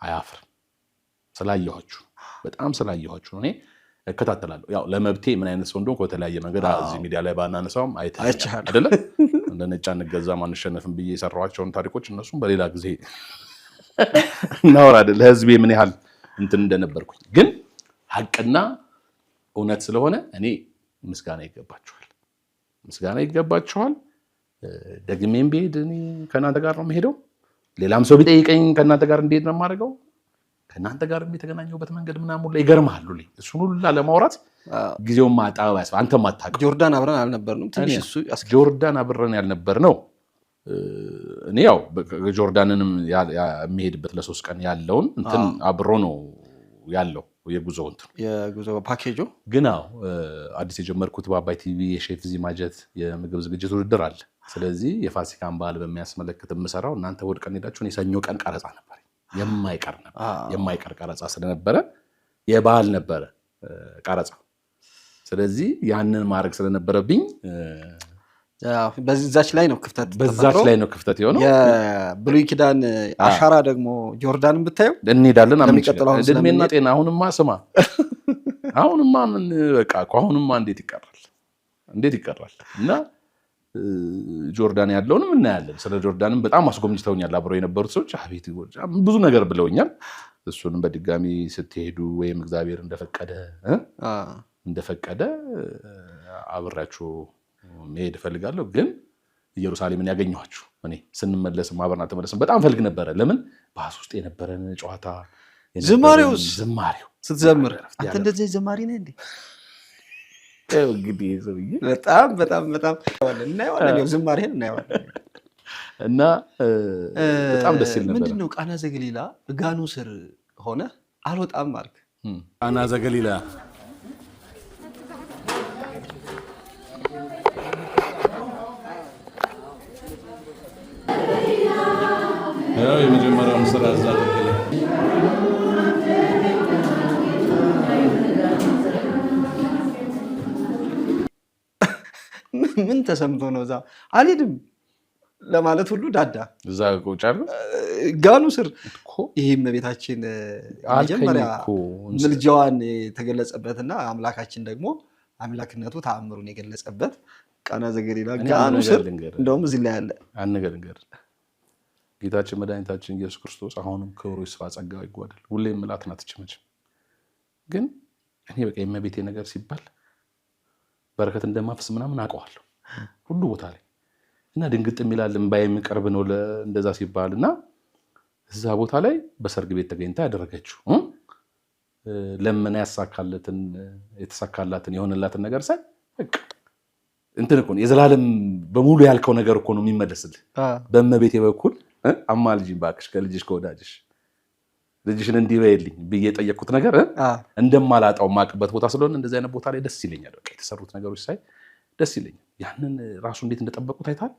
አያፍርም። ስላየኋችሁ በጣም ስላየኋችሁ እኔ እከታተላለሁ። ያው ለመብቴ ምን አይነት ሰው እንደሆንኩ በተለያየ መንገድ እዚህ ሚዲያ ላይ ባናነሳውም አይተሃል አይደለ? እንደ ነጭ አንገዛም አንሸነፍም ብዬ የሰራኋቸውን ታሪኮች እነሱም በሌላ ጊዜ እናወራለን። ለህዝቤ ምን ያህል እንትን እንደነበርኩኝ ግን ሀቅና እውነት ስለሆነ እኔ ምስጋና ይገባችኋል። ደግሜም ብሄድ እኔ ከእናንተ ጋር ነው የምሄደው። ሌላም ሰው ቢጠይቀኝ ከእናንተ ጋር እንዴት ነው የማደርገው? ከእናንተ ጋር የተገናኘሁበት መንገድ ምናምን ላይ ይገርምሃል። እሱን ሁላ ለማውራት ጊዜውን ማጣበብ ያስፈልጋል። አንተም አታውቅም። ጆርዳን አብረን አልነበርንም። ትንሽ እሱ ጆርዳን አብረን ያልነበር ነው። እኔ ያው ጆርዳንንም የሚሄድበት ለ3 ቀን ያለውን እንትን አብሮ ነው ያለው የጉዞ ፓኬጁ። ግን አዲስ የጀመርኩት በአባይ ቲቪ የሼፍ ዚማጀት የምግብ ዝግጅት ውድድር አለ። ስለዚህ የፋሲካን በዓል በሚያስመለክት የምሰራው እናንተ እሑድ ቀን ሄዳችሁን የሰኞ ቀን ቀረጻ ነበር። የማይቀር ቀረጻ ስለነበረ የበዓል ነበረ ቀረጻ። ስለዚህ ያንን ማድረግ ስለነበረብኝ በዛች ላይ ነው ክፍተት የሆነው። የብሉይ ኪዳን አሻራ ደግሞ ጆርዳንን ብታየው እንሄዳለን። እድሜና ጤና አሁንማ ምን በቃ አሁንማ እንዴት ይቀራል እና ጆርዳን ያለውንም እናያለን። ስለ ጆርዳንም በጣም አስጎብኝተውኛል አብረው የነበሩት ሰዎች። አቤት ብዙ ነገር ብለውኛል። እሱንም በድጋሚ ስትሄዱ ወይም እግዚአብሔር እንደፈቀደ አብራችሁ መሄድ እፈልጋለሁ። ግን ኢየሩሳሌምን ያገኘኋችሁ እኔ ስንመለስም አብረን አልተመለስም በጣም ፈልግ ነበረ። ለምን ባስ ውስጥ የነበረን ጨዋታ ዝማሬው ስትዘምር አንተ እንደዚህ ዘማሪ ነህ እንዴ? እንግዲህ በጣም እናየዋለን። ዝማሬን እናየዋለን እና በጣም ደስ ይል ነበር። ምንድነው ቃና ዘገሊላ ጋኑ ስር ሆነ አልወጣም አልክ። ቃና ዘገሊላ ያው የመጀመሪያውን ስራ እዛ ተከለ ምን ተሰምቶ ነው እዛ አልሄድም ለማለት ሁሉ ዳዳ እዛ ቆጫሉ ጋኑ ስር እኮ ይሄ እመቤታችን መጀመሪያ ምልጃዋን የተገለጸበትና አምላካችን ደግሞ አምላክነቱ ተአምሩን የገለጸበት ቃና ዘገሊላ ጋኑ ስር እንደውም እዚህ ላይ ያለ አንገር ጌታችን መድኃኒታችን ኢየሱስ ክርስቶስ አሁንም ክብሩ ይስፋ ጸጋው ይጓደል። ሁሌም ምላት ናት እችመች ግን እኔ በቃ የእመቤቴ ነገር ሲባል በረከት እንደማፍስ ምናምን አውቀዋለሁ ሁሉ ቦታ ላይ እና ድንግጥ የሚላል እምባዬም ቅርብ ነው እንደዛ ሲባልና እዛ ቦታ ላይ በሰርግ ቤት ተገኝታ ያደረገችው ለምን የተሳካላትን የሆነላትን ነገር ሳይ በቃ እንትን እኮ ነው የዘላለም በሙሉ ያልከው ነገር እኮ ነው የሚመለስልህ። በእመቤቴ በኩል አማልጅኝ እባክሽ ከልጅሽ ከወዳጅሽ ልጅሽን እንዲህ በይልኝ ብዬ የጠየቅኩት ነገር እንደማላጣው ማቅበት ቦታ ስለሆነ እንደዚህ አይነት ቦታ ላይ ደስ ይለኛል። በቃ የተሰሩት ነገሮች ሳይ ደስ ይለኛል። ያንን ራሱ እንዴት እንደጠበቁት አይታል።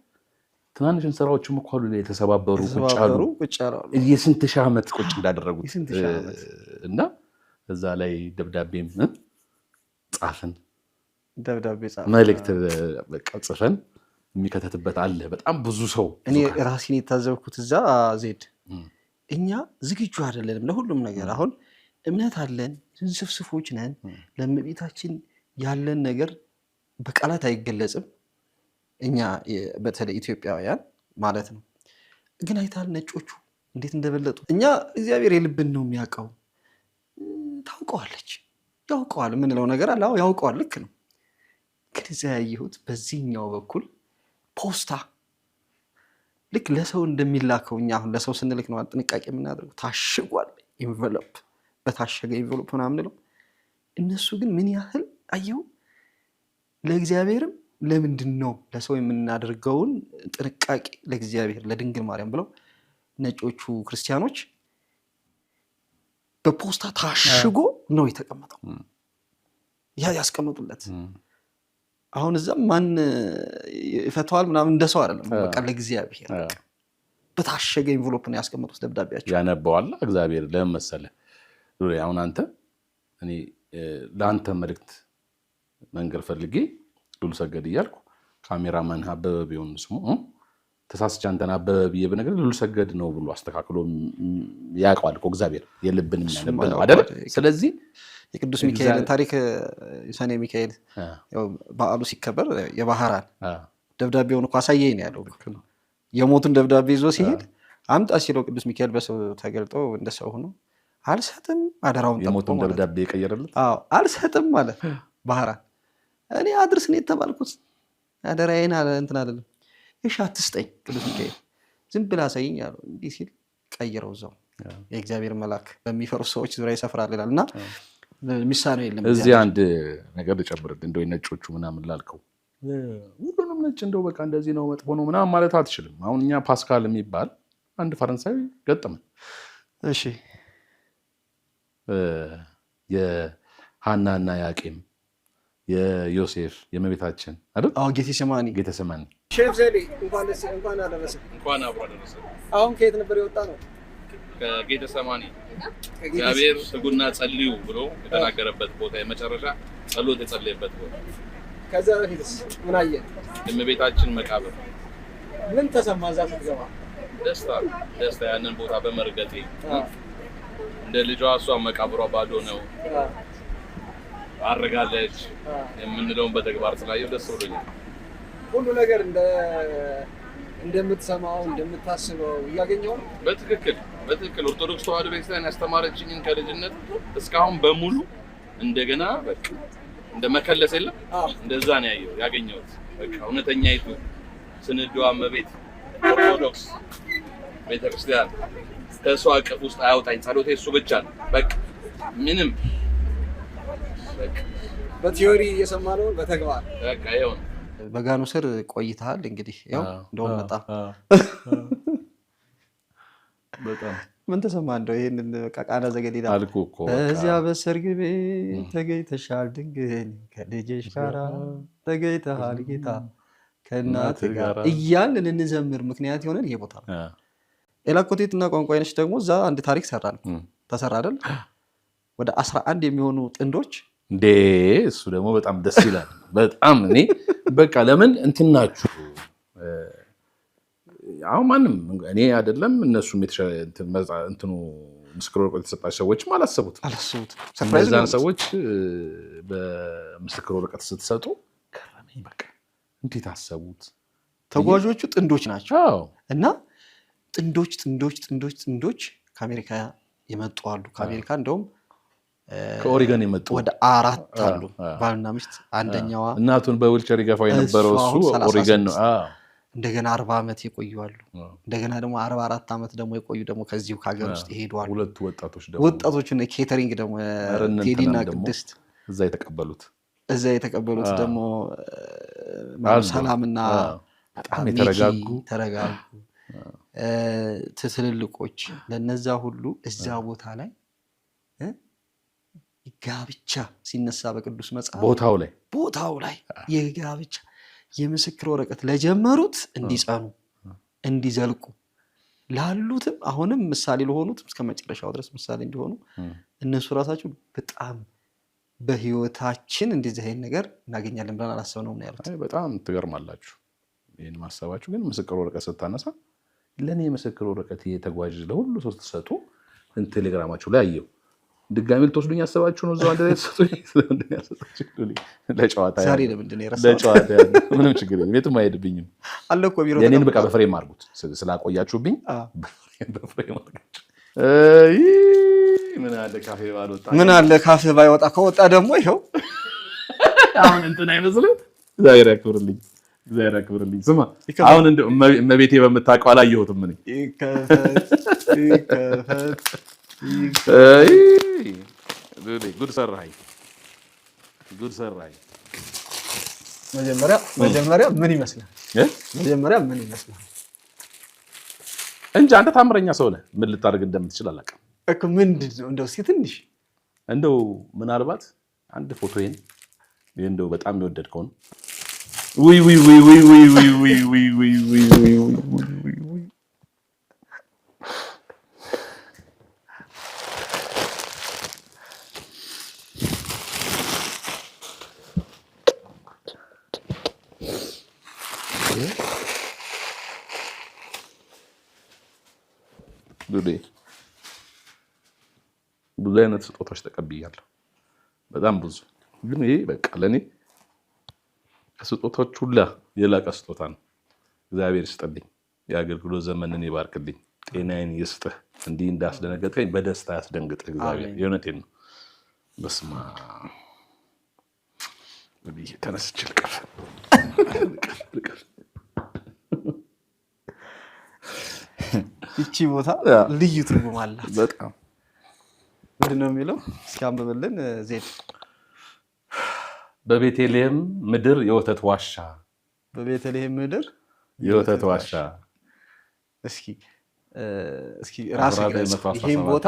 ትናንሽን ስራዎችም እኮ አሉ ላይ የተሰባበሩ ቁጭ አሉ የስንት ሺህ ዓመት ቁጭ እንዳደረጉት እና እዛ ላይ ደብዳቤም ጻፍን መልእክት በቃ ጽፈን የሚከተትበት አለ። በጣም ብዙ ሰው እኔ ራሴን የታዘብኩት እዛ ዜድ እኛ ዝግጁ አይደለንም ለሁሉም ነገር። አሁን እምነት አለን፣ ስፍስፎች ነን። ለእመቤታችን ያለን ነገር በቃላት አይገለጽም። እኛ በተለይ ኢትዮጵያውያን ማለት ነው። ግን አይታል ነጮቹ እንዴት እንደበለጡ። እኛ እግዚአብሔር የልብን ነው የሚያውቀው። ታውቀዋለች፣ ያውቀዋል የምንለው ነገር አለ። ያውቀዋል፣ ልክ ነው። ግን እዚያ ያየሁት በዚህኛው በኩል ፖስታ ልክ ለሰው እንደሚላከው እኛ አሁን ለሰው ስንልክ ነው ጥንቃቄ የምናደርገው። ታሽጓል፣ ኢንቨሎፕ በታሸገ ኢንቨሎፕ ምናምን ነው። እነሱ ግን ምን ያህል አየው። ለእግዚአብሔርም ለምንድን ነው ለሰው የምናደርገውን ጥንቃቄ ለእግዚአብሔር ለድንግል ማርያም ብለው ነጮቹ ክርስቲያኖች በፖስታ ታሽጎ ነው የተቀመጠው። ያ ያስቀመጡለት። አሁን እዛም ማን ይፈተዋል ምናምን እንደሰው አይደለም። በቃ ለእግዚአብሔር በታሸገ ኢንቨሎፕ ነው ያስቀመጡት ደብዳቤያቸው። ያነበዋል እግዚአብሔር። ለምን መሰለህ አሁን አንተ እኔ ለአንተ መልእክት መንገር ፈልጌ ሉል ሰገድ እያልኩ ካሜራማን አበበ ቢሆን ስሙ ተሳስቼ አንተን አበበ ብዬ ብነግር ሉል ሰገድ ነው ብሎ አስተካክሎ ያውቀዋል እኮ እግዚአብሔር የልብን የሚያነብ ነው አይደል? ስለዚህ የቅዱስ ሚካኤል ታሪክ ሰኔ ሚካኤል በዓሉ ሲከበር የባህራን ደብዳቤውን እኮ አሳየኝ ነው ያለው። የሞቱን ደብዳቤ ይዞ ሲሄድ አምጣ ሲለው ቅዱስ ሚካኤል በሰው ተገልጦ እንደሰው ሆኖ አልሰጥም አደራውን ጠብቆ የሞቱን ደብዳቤ የቀየረለት አልሰጥም ማለት ባህራን እኔ አድርስ ነው የተባልኩት አደራዬን እንትን አይደለም። እሺ አትስጠኝ ቅዱስ ሚካኤል ዝም ብላ አሳየኝ ያለው። እንዲህ ሲል ቀይረው እዛው የእግዚአብሔር መልአክ በሚፈሩ ሰዎች ዙሪያ ይሰፍራል ይላል። እና ሚሳነው የለም። እዚህ አንድ ነገር ልጨምርልህ። እንደው ነጮቹ ምናምን ላልከው ሁሉንም ነጭ እንደው በቃ እንደዚህ ነው መጥፎ ነው ምናምን ማለት አትችልም። አሁን እኛ ፓስካል የሚባል አንድ ፈረንሳዊ ገጠመን። እሺ የሃናና ያቄም የዮሴፍ የእመቤታችን አይደል? ጌቴሴማኒ ሼፍ ዘዴ እንኳን አደረሰ። እንኳን አብሮ አደረሰ። አሁን ከየት ነበር የወጣ ነው? ከጌቴሴማኒ እግዚአብሔር ትጉና ጸልዩ ብሎ የተናገረበት ቦታ የመጨረሻ ጸሎት የጸለየበት ቦታ። ከዛ በፊትስ ምን አየህ? የእመቤታችን መቃብር። ምን ተሰማ እዛ ስትገባ? ደስታ ያንን ቦታ በመርገጤ እንደ ልጇ እሷ መቃብሯ ባዶ ነው አረጋለች የምንለውን በተግባር ስላየው ደስ ብሎኛል። ሁሉ ነገር እንደምትሰማው እንደምታስበው እያገኘው ነው። በትክክል ኦርቶዶክስ ተዋሕዶ ቤተክርስቲያን ያስተማረችኝን ከልጅነት እስካሁን በሙሉ እንደገና በቃ እንደ መከለስ የለም እንደዛ ነው ያገኘሁት። በቃ እውነተኛይቱ ስንዷ እመቤት ኦርቶዶክስ ቤተክርስቲያን ከእሷ እቅፍ ውስጥ አያውጣኝ። ጸሎቴ እሱ ብቻ ነው። በቃ ምንም በቲዮሪ እየሰማነው በተግባር በቃ ይኸው ነው። በጋኑ ስር ቆይተሃል እንግዲህ ያው እንደውም መጣ። በጣም ምን ተሰማ? እንደው ይሄንን በቃ ቃና ዘገሊላ አልኩህ እኮ እዚያ በሰርግ ቤት ተገኝተሻል ድንግል ከልጅሽ ጋራ ተገኝተሃል ጌታ ከእናት ጋር እያልን ልንዘምር ምክንያት የሆነን ይሄ ቦታ ነው። ኤላኮቴት እና ቋንቋ አይነሽ ደግሞ እዛ አንድ ታሪክ ተሰራ አይደል? ወደ 11 የሚሆኑ ጥንዶች እንዴ! እሱ ደግሞ በጣም ደስ ይላል። በጣም እኔ በቃ ለምን እንትን ናችሁ አሁን ማንም እኔ አይደለም እነሱም እንትኑ ምስክር ወረቀት የተሰጣቸው ሰዎችም አላሰቡት። እነዛን ሰዎች በምስክር ወረቀት ስትሰጡ ከረመኝ። በቃ እንዴት አሰቡት? ተጓዦቹ ጥንዶች ናቸው እና ጥንዶች ከአሜሪካ የመጡ አሉ። ከአሜሪካ እንደውም ከኦሪገን የመጡ ወደ 4 አሉ ባልና ሚስት። አንደኛዋ እናቱን በዊልቸር ይገፋው የነበረው እሱ ኦሪገን ነው። እንደገና 40 ዓመት የቆዩ አሉ። እንደገና ደግሞ 44 ዓመት ደግሞ የቆዩ ደግሞ ከዚሁ ከሀገር ውስጥ ይሄዱ አሉ። ሁለቱ ወጣቶች እና ኬተሪንግ ደግሞ ቴዲና ቅድስት እዛ የተቀበሉት ደግሞ ሰላምና በጣም የተረጋጉ ትልልቆች። ለነዛ ሁሉ እዛ ቦታ ላይ ጋብቻ ሲነሳ በቅዱስ መጽሐፍ ቦታው ላይ የጋብቻ የምስክር ወረቀት ለጀመሩት እንዲጸኑ እንዲዘልቁ ላሉትም አሁንም ምሳሌ ለሆኑት እስከ መጨረሻው ድረስ ምሳሌ እንዲሆኑ እነሱ ራሳቸው በጣም በህይወታችን እንደዚህ አይነት ነገር እናገኛለን ብለን አላሰብነውም ነው ያሉት። በጣም ትገርማላችሁ። ይሄን ማሰባችሁ ግን ምስክር ወረቀት ስታነሳ ለእኔ የምስክር ወረቀት የተጓዥ ለሁሉ ሰው ስትሰጡ ቴሌግራማችሁ ላይ አየው። ድጋሚ ልትወስዱኝ ያሰባችሁ ነው? እዛው አንድ ላይ ተሰጡኝ። ለጨዋታ ዛሬ ለምንድን ነው የረሳሁት? ለጨዋታ ምንም ችግር የለም። የትም አይሄድብኝም አለ እኮ ቢሮ የኔን በቃ በፍሬም አድርጉት ስላቆያችሁብኝ በፍሬም አድርጋችሁ። ምን አለ ካፌ ባልወጣ ምን አለ ካፌ ባይወጣ ከወጣ ደግሞ ይኸው አሁን እንትን አይመስልም። እግዚአብሔር ያክብርልኝ፣ እግዚአብሔር ያክብርልኝ። ስማ አሁን እንደው እመቤቴ በምታውቀው አላየሁትም እኔ ጉድ ሰራኸኝ፣ ጉድ ሰራኸኝ። መጀመሪያ ምን ይመስላል? መጀመሪያ ምን ይመስላል? እንጂ አንተ ታምረኛ ሰው ነህ። ምን ልታደርግ እንደምትችል አላውቅም እኮ። ምንድን ነው እንደው እስኪ ትንሽ እንደው ምናልባት አንድ ፎቶዬን እንደው በጣም የወደድከው ነው። ውይ ውይ ውይ ውይ ውይ ውይ ውይ ውይ ውይ ውይ ውይ ውይ ብዙ አይነት ስጦታዎች ተቀብያለሁ። በጣም ብዙ። ግን ይሄ በቃ ለኔ ከስጦታዎች ሁላ የላቀ ስጦታ ነው። እግዚአብሔር ይስጥልኝ። የአገልግሎት ዘመንን ይባርክልኝ። ጤናዬን ይስጥህ። እንዲህ እንዳስደነገጥከኝ በደስታ ያስደንግጥህ እግዚአብሔር። የእውነቴን ነው። በስመ አብ ወዲህ ተነስቼ ልቀር። እቺ ቦታ ልዩ ትርጉም አላት በጣም። ምንድን ነው የሚለው? እስኪ አንብብልን ዜድ። በቤተልሔም ምድር የወተት ዋሻ፣ በቤተልሔም ምድር የወተት ዋሻ። እስኪ ራስህ ይሄን ቦታ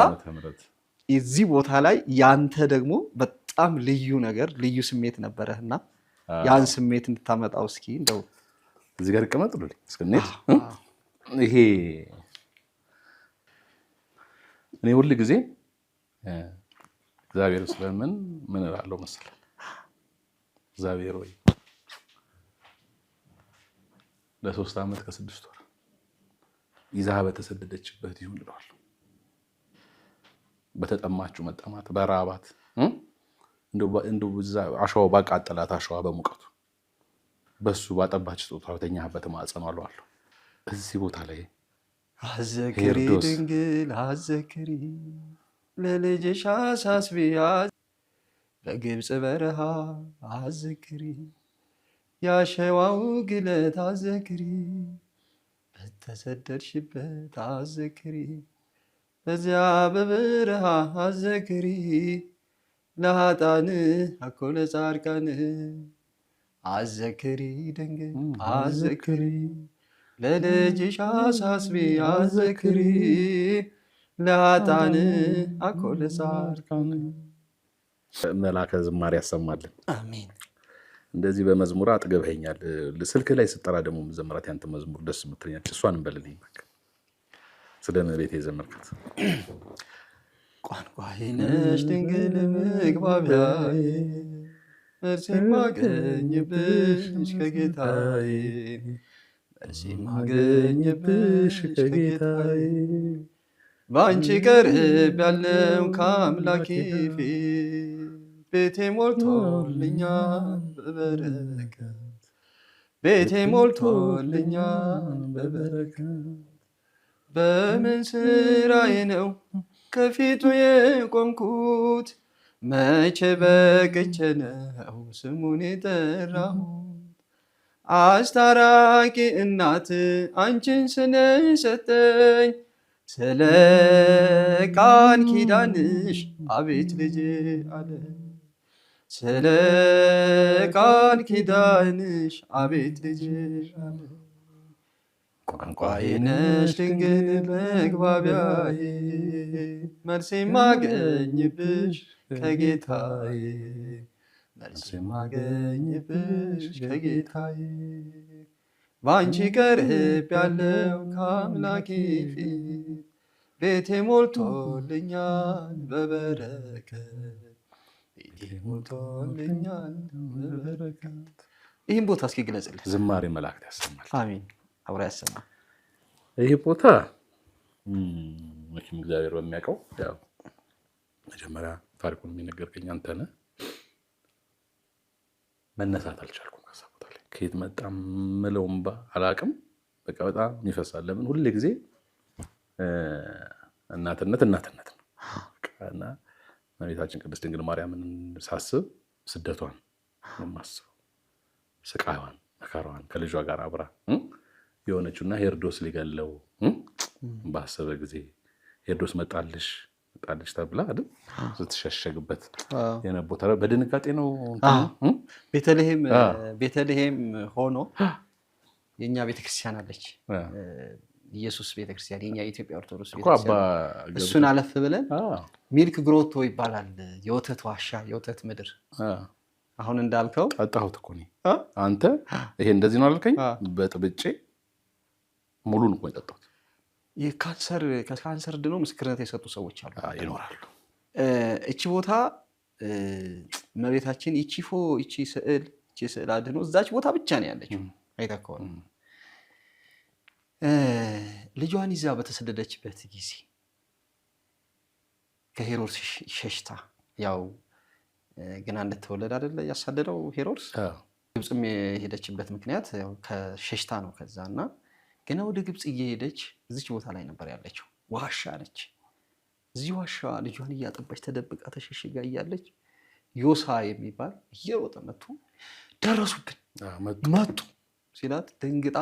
እዚህ ቦታ ላይ ያንተ ደግሞ በጣም ልዩ ነገር ልዩ ስሜት ነበረህና ያን ስሜት እንድታመጣው እስኪ እንደው እዚህ ጋር ይቀመጥልኝ እስከኔት ይሄ እኔ ሁሉ ጊዜ እግዚአብሔር ስለምን ምን እላለሁ መሰለህ? እግዚአብሔር ወይ ለ3 ዓመት ከ6 ወር ይዛ በተሰደደችበት ይሁን እላለሁ። በተጠማችሁ መጠማት፣ በራባት እንደው አሸዋው ባቃጠላት አሸዋ በሙቀቱ በሱ ባጠባች ጡቷ በተኛበት ማጸኑ አለዋለሁ። እዚህ ቦታ ላይ አዘክሪ ድንግል አዘክሪ ለልጅሽ አሳስቢ በግብፅ በረሃ አዘክሪ ያሸዋው ግለት አዘክሪ በተሰደድሽበት አዘክሪ በዚያ በበረሃ አዘክሪ ለኃጥአን አኮ ለጻድቃን አዘክሪ ድንግል አዘክሪ ለልጅሽ አሳስቢ አዘክሪ ለኃጥአን አኮ ለጻድቃን። መላከ ዝማሬ ያሰማልን። አሜን። እንደዚህ በመዝሙር አጥገብኸኛል። ስልክ ላይ ስጠራ ደግሞ መዘምራት ያንተ መዝሙር ደስ የምትለኛል። እሷን እንበልልኝ በቃ ስለ እመቤቴ የዘመርካት። ቋንቋዬ ነሽ ድንግል መግባቢያዬ መልስ የማገኝብሽ ከጌታዬ መልስ የማገኝብሽ ከጌታዬ በአንቺ ቀርብ ያለው ከአምላኬ ፊት ቤቴ ሞልቶልኛል በበረከት ቤቴ ሞልቶልኛል በበረከት በምን ስራዬ ነው ከፊቱ የቆምኩት መቼ በቅቼ ነው ስሙን የጠራሁት አስታራቂ እናት አንቺን ስለሰጠኝ ስለ ቃል ኪዳንሽ አቤት ልጄ አለ ስለ ቃል ኪዳንሽ አቤት ልጄ አለ ቋንቋዬ ነሽ ድንግል መግባቢያዬ መልስ የማገኝብሽ ከጌታዬ መልስ የማገኝብሽ ከጌታዬ በአንቺ ቀርብ ያለው ከአምላኬ ፊት ቤቴ ሞልቶልኛል በበረከት ቤቴ ሞልቶልኛል በበረከት። ይህን ቦታ እስኪ ግለጽልህ። ዝማሬ መላእክት ያሰማል። አሜን። አብራ ያሰማ። ይሄ ቦታ መቼም እግዚአብሔር በሚያውቀው ያው መጀመሪያ ታሪኩን የሚነገርከኝ አንተ ነህ። መነሳት አልቻልኩም ከዛ ቦታ ላይ ከየት መጣ ምለውም አላውቅም። በቃ በጣም ይፈሳል። ለምን ሁሌ ጊዜ እናትነት ነው። እና እመቤታችን ቅድስት ድንግል ማርያምን ሳስብ ስደቷን የማስበው ስቃይዋን፣ መከራዋን ከልጇ ጋር አብራ የሆነችውና ሄሮድስ ሊገለው ባሰበ ጊዜ ሄሮድስ መጣልሽ ተብላ አይደል ስትሸሸግበት የነበታ በድንጋጤ ነው። ቤተልሔም ሆኖ የኛ ቤተክርስቲያን አለች፣ ኢየሱስ ቤተክርስቲያን የኛ የኢትዮጵያ ኦርቶዶክስ ቤተክርስቲያን። እሱን አለፍ ብለን ሚልክ ግሮቶ ይባላል፣ የወተት ዋሻ፣ የወተት ምድር። አሁን እንዳልከው ጠጣሁት እኮ እኔ። አንተ ይሄ እንደዚህ ነው አልከኝ፣ በጥብጬ ሙሉን እኮ የጠጣሁት። ከካንሰር ድነው ምስክርነት የሰጡ ሰዎች አሉ፣ ይኖራሉ። እቺ ቦታ እመቤታችን ይቺ ስዕል አድኖ እዛች ቦታ ብቻ ነው ያለችው። አይተህ ከሆነ ልጇን ይዛ በተሰደደችበት ጊዜ ከሄሮድስ ሸሽታ ያው ገና እንደተወለደ አይደለ ያሳደደው ሄሮድስ። ግብፅም የሄደችበት ምክንያት ያው ከሸሽታ ነው። ከዛና ገና ወደ ግብፅ እየሄደች እዚች ቦታ ላይ ነበር ያለችው። ዋሻ ነች። እዚህ ዋሻ ልጇን እያጠባች ተደብቃ ተሸሽጋ እያለች ዮሳ የሚባል እየሮጠ መጥቶ ደረሱብን መጡ ሲላት ደንግጣ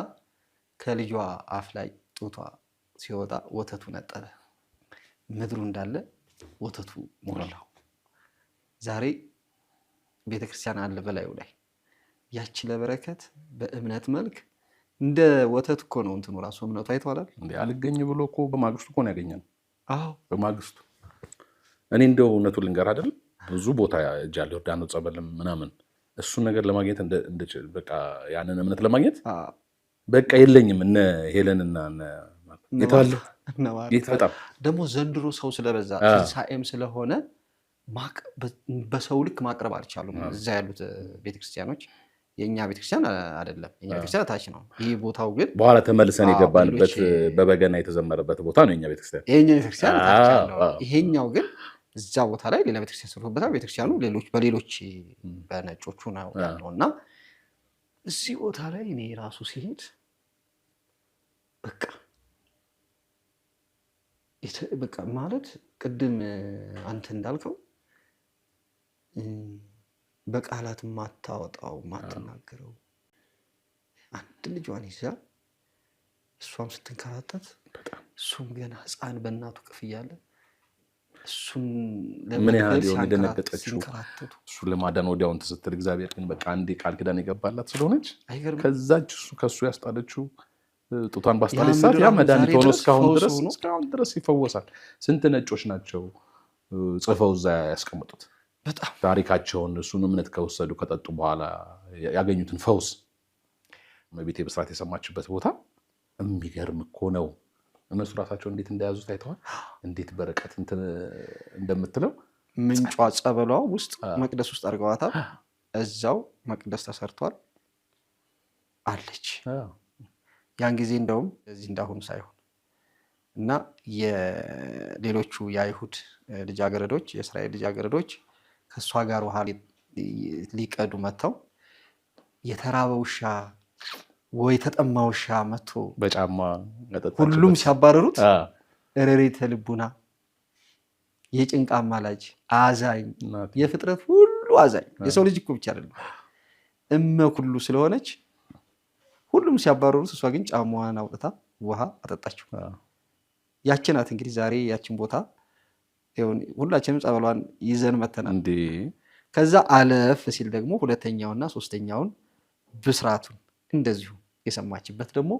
ከልጇ አፍ ላይ ጡቷ ሲወጣ ወተቱ ነጠረ። ምድሩ እንዳለ ወተቱ ሞላው። ዛሬ ቤተክርስቲያን አለ በላዩ ላይ ያቺ ለበረከት በእምነት መልክ እንደ ወተት እኮ ነው እንትኑ ራሱ እምነቱ አይተዋል እንዴ። አልገኝ ብሎ እኮ በማግስቱ እኮ ነው ያገኘነው። አዎ በማግስቱ እኔ እንደው እውነቱን ልንገር አይደል ብዙ ቦታ እጃለሁ ዮርዳኖስ ጸበልም ምናምን እሱን ነገር ለማግኘት በቃ ያንን እምነት ለማግኘት በቃ የለኝም። እነ ሄለንና የታለ በጣም ደግሞ ዘንድሮ ሰው ስለበዛ ትንሣኤም ስለሆነ በሰው ልክ ማቅረብ አልቻሉም። እዛ ያሉት ቤተክርስቲያኖች የኛ ቤተክርስቲያን አይደለም፣ የኛ ቤተክርስቲያን ታች ነው። ይሄ ቦታው ግን በኋላ ተመልሰን የገባንበት በበገና የተዘመረበት ቦታ ነው የኛ ቤተክርስቲያን። የኛ ቤተክርስቲያን ታች ነው። ይሄኛው ግን እዛ ቦታ ላይ ሌላ ቤተክርስቲያን ሰርቶበታል። ቤተክርስቲያኑ በሌሎች በነጮቹ ነው ያለውና እዚህ ቦታ ላይ እኔ ራሱ ሲሄድ በቃ ማለት ቅድም አንተ እንዳልከው በቃላት ማታወጣው ማትናገረው አንድ ልጇን ይዛ እሷም ስትንከራተት እሱም ገና ሕፃን በእናቱ ቅፍ እያለ እሱን ምን ያህል የሆነ ደነገጠችው እሱ ለማዳን ወዲያውን ስትል እግዚአብሔር ግን በቃ አንዴ ቃል ኪዳን የገባላት ስለሆነች ከዛች ከሱ ያስጣለችው ጡቷን ባስጣለች ሰዓት ያ መድኃኒት ሆኖ እስካሁን ድረስ ይፈወሳል። ስንት ነጮች ናቸው ጽፈው እዛ ያስቀምጡት ታሪካቸውን እሱን እምነት ከወሰዱ ከጠጡ በኋላ ያገኙትን ፈውስ። እመቤቴ ብስራት የሰማችበት ቦታ የሚገርም እኮ ነው። እነሱ ራሳቸው እንዴት እንደያዙት አይተዋል። እንዴት በረቀት እንደምትለው ምንጯ ጸበሏ ውስጥ መቅደስ ውስጥ አድርገዋታል። እዛው መቅደስ ተሰርቷል አለች። ያን ጊዜ እንደውም እዚህ እንዳሁኑ ሳይሆን እና የሌሎቹ የአይሁድ ልጃገረዶች የእስራኤል ልጃገረዶች ከእሷ ጋር ውሃ ሊቀዱ መጥተው የተራበ ውሻ ወይ ተጠማ ውሻ መጥቶ በጫማ ሁሉም ሲያባረሩት እረሬተ ልቡና የጭንቃ አማላጅ አዛኝ የፍጥረት ሁሉ አዛኝ የሰው ልጅ እኮ ብቻ አይደለም እመ ሁሉ ስለሆነች ሁሉም ሲያባረሩት እሷ ግን ጫማዋን አውጥታ ውሃ አጠጣችው። ያችን ናት እንግዲህ ዛሬ ያችን ቦታ ሁላችንም ጸበሏን ይዘን መተናል። እንዴ ከዛ አለፍ ሲል ደግሞ ሁለተኛውና ሶስተኛውን ብስራቱን እንደዚሁ የሰማችበት ደግሞ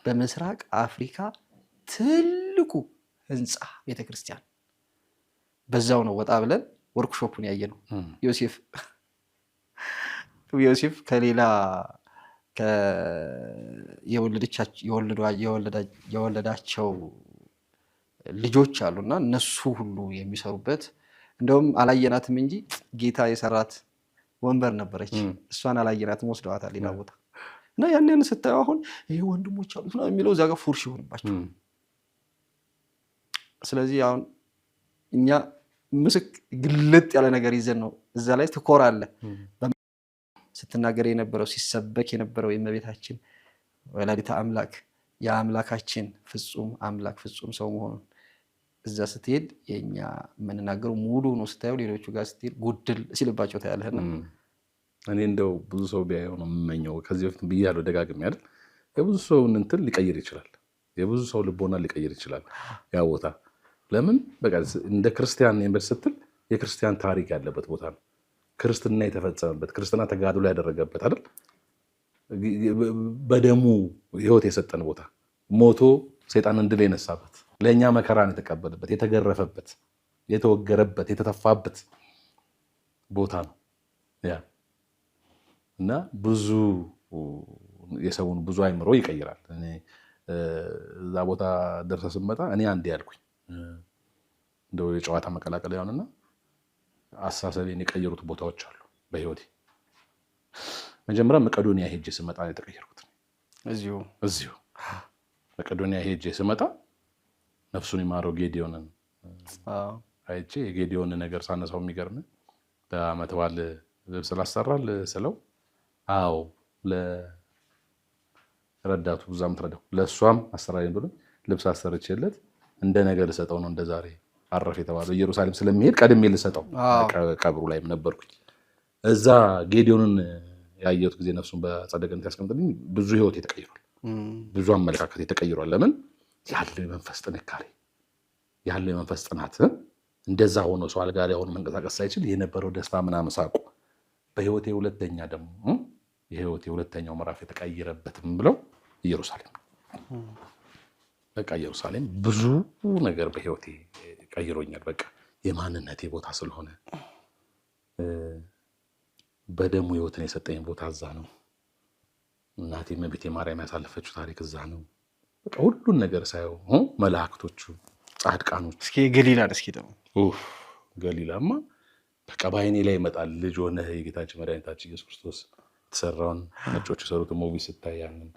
በምስራቅ አፍሪካ ትልቁ ህንፃ ቤተክርስቲያን በዛው ነው። ወጣ ብለን ወርክሾፑን ያየነው ዮሴፍ ከሌላ የወለዳቸው ልጆች አሉና እነሱ ሁሉ የሚሰሩበት እንደውም አላየናትም እንጂ ጌታ የሰራት ወንበር ነበረች። እሷን አላየናትም፣ ወስደዋታል ሌላ ቦታ። እና ያን ስታየው አሁን ይሄ ወንድሞች አሉት ነው የሚለው እዛ ጋር ፉርሽ ይሆንባቸው። ስለዚህ አሁን እኛ ምስክ ግልጥ ያለ ነገር ይዘን ነው እዛ ላይ ትኮራለህ። ስትናገር የነበረው ሲሰበክ የነበረው የእመቤታችን ወላዲተ አምላክ የአምላካችን ፍጹም አምላክ ፍጹም ሰው መሆኑን እዛ ስትሄድ የኛ የምንናገረው ሙሉ ነው ስታየው፣ ሌሎቹ ጋር ስትሄድ ጉድል ሲልባቸው ታያለህና እኔ እንደው ብዙ ሰው ቢያየው ነው የምመኘው። ከዚህ በፊት ብያለሁ ደጋግሜ አይደል፣ የብዙ ሰው እንትን ሊቀይር ይችላል፣ የብዙ ሰው ልቦና ሊቀይር ይችላል ያ ቦታ። ለምን በቃ እንደ ክርስቲያን ነኝ ስትል የክርስቲያን ታሪክ ያለበት ቦታ ነው። ክርስትና የተፈጸመበት፣ ክርስትና ተጋድሎ ያደረገበት አይደል፣ በደሙ ህይወት የሰጠን ቦታ፣ ሞቶ ሰይጣንን ድል የነሳበት፣ ለእኛ መከራን የተቀበለበት፣ የተገረፈበት፣ የተወገረበት፣ የተተፋበት ቦታ ነው ያ እና ብዙ የሰውን ብዙ አይምሮ ይቀይራል። እኔ እዛ ቦታ ደርሰህ ስትመጣ እኔ አንዴ ያልኩኝ እንደው የጨዋታ መቀላቀል ይሆንና አሳሰቤን የቀየሩት ቦታዎች አሉ በህይወቴ። መጀመሪያ መቄዶንያ ሄጄ ስመጣ ነው የተቀየርኩት። እዚሁ መቄዶንያ ሄጄ ስመጣ ነፍሱን ይማረው ጌዲዮንን አይቼ የጌዲዮን ነገር ሳነሳው የሚገርም ለዓመት በዓል ልብስ ላሰራል ስለው አዎ ለረዳቱ ብዙ የምትረዳው ለእሷም አሰራኝ ብሎ ልብስ አሰርቼለት እንደ ነገር ልሰጠው ነው እንደ ዛሬ አረፍ የተባለው ኢየሩሳሌም ስለሚሄድ ቀድሜ ልሰጠው ቀብሩ ላይም ነበርኩኝ። እዛ ጌዲዮንን ያየሁት ጊዜ ነፍሱን በአጸደ ገነት ያስቀምጥልኝ ብዙ ህይወት ተቀይሯል፣ ብዙ አመለካከት ተቀይሯል። ለምን ያለው የመንፈስ ጥንካሬ ያለው የመንፈስ ጽናት እንደዛ ሆኖ ሰው አልጋ ላይ ሆኖ መንቀሳቀስ ሳይችል የነበረው ደስታ ምናምን ሳቁ በህይወቴ ሁለተኛ ደግሞ የህይወቴ ሁለተኛው ምዕራፍ የተቀየረበትም ብለው ኢየሩሳሌም በቃ ኢየሩሳሌም ብዙ ነገር በህይወቴ ቀይሮኛል። በቃ የማንነቴ ቦታ ስለሆነ በደሙ ህይወትን የሰጠኝ ቦታ እዛ ነው። እናቴ እመቤቴ ማርያም ያሳለፈችው ታሪክ እዛ ነው። በቃ ሁሉን ነገር ሳየው መላእክቶቹ፣ ጻድቃኖች እስኪ ገሊላን እስኪ ደግሞ ገሊላማ በቃ በዓይኔ ላይ ይመጣል። ልጅ ሆነ የጌታችን መድኃኒታችን ኢየሱስ ክርስቶስ የተሰራውን ነጮች የሰሩትን ሙቪ ስታይ ያንን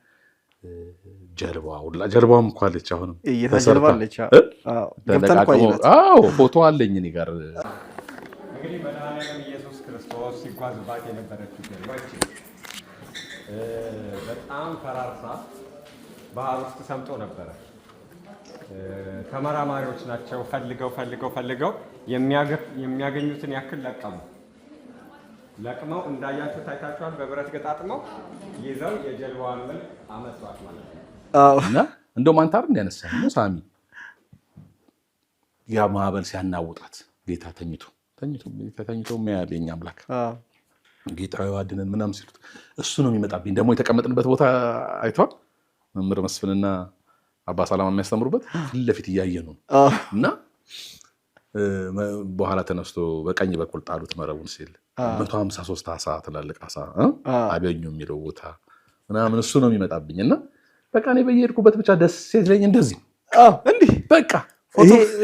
ጀልባውም እኮ አለች። አሁንም እየተጀልባለች ፎቶ አለኝ እኔ ጋር። እንግዲህ መድኃኒዓለም ኢየሱስ ክርስቶስ ሲጓዝባት የነበረችው ጀልባ በጣም ፈራርሳ ባህር ውስጥ ሰምጦ ነበረ። ተመራማሪዎች ናቸው ፈልገው የሚያገኙትን ያክል ለቅመው እንዳያችሁ ታይታችኋል። በብረት ገጣጥመው ይዘው የጀልባዋን መልክ አመጣት ማለት ነው። እና እንደው ማንታር እንዲያነሳ ነው ሳሚ ያ ማዕበል ሲያናውጣት ጌታ ተኝቶ የሚያያል የኛ አምላክ ጌታዊ አድነን ምናምን ሲሉት እሱ ነው የሚመጣብኝ። ደግሞ የተቀመጥንበት ቦታ አይቷል መምህር መስፍንና አባ ሰላማ የሚያስተምሩበት ፊት ለፊት እያየ ነው እና በኋላ ተነስቶ በቀኝ በኩል ጣሉት መረቡን ሲል 153 አሳ ትላልቅ አሳ አገኙ የሚለው ቦታ ምናምን እሱ ነው የሚመጣብኝ። እና በቃ እኔ በየሄድኩበት ብቻ ደስ ሲለኝ እንደዚህ እንዲህ በቃ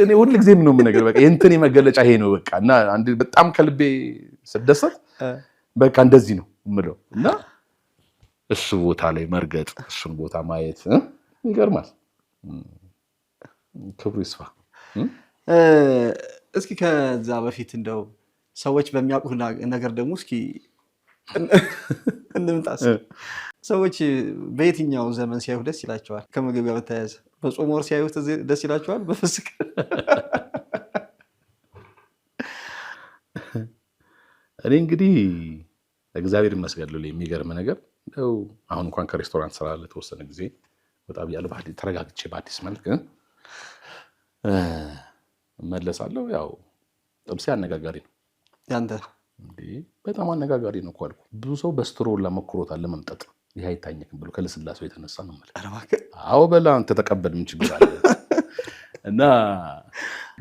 እኔ ሁሉ ጊዜም ነው የምነግር በቃ የእንትን መገለጫ ይሄ ነው በቃ። እና አንድ በጣም ከልቤ ስደሰት በቃ እንደዚህ ነው የምለው። እና እሱ ቦታ ላይ መርገጥ እሱን ቦታ ማየት ይገርማል። ክብሩ ይስፋ። እስኪ ከዛ በፊት እንደው ሰዎች በሚያውቁ ነገር ደግሞ እስኪ እንምጣስ። ሰዎች በየትኛው ዘመን ሲያዩት ደስ ይላቸዋል? ከምግብ ጋር በተያያዘ በጾም ወር ሲያዩት ደስ ይላቸዋል? በፍስክ እኔ እንግዲህ እግዚአብሔር ይመስገን የሚገርም ነገር ነው። አሁን እንኳን ከሬስቶራንት ስራ ለተወሰነ ጊዜ ወጣ ብያለሁ። ተረጋግቼ በአዲስ መልክ መለሳለሁ። ያው ጥብሴ አነጋጋሪ ነው። ያንተ በጣም አነጋጋሪ ነው እኮ አልኩ። ብዙ ሰው በስትሮል ለመክሮታል ለመምጠጥ ይሄ አይታኘክም ብሎ ከለስላሴው የተነሳ ነው ማለት። አዎ በላ አንተ ተቀበል ምን ችግር አለ? እና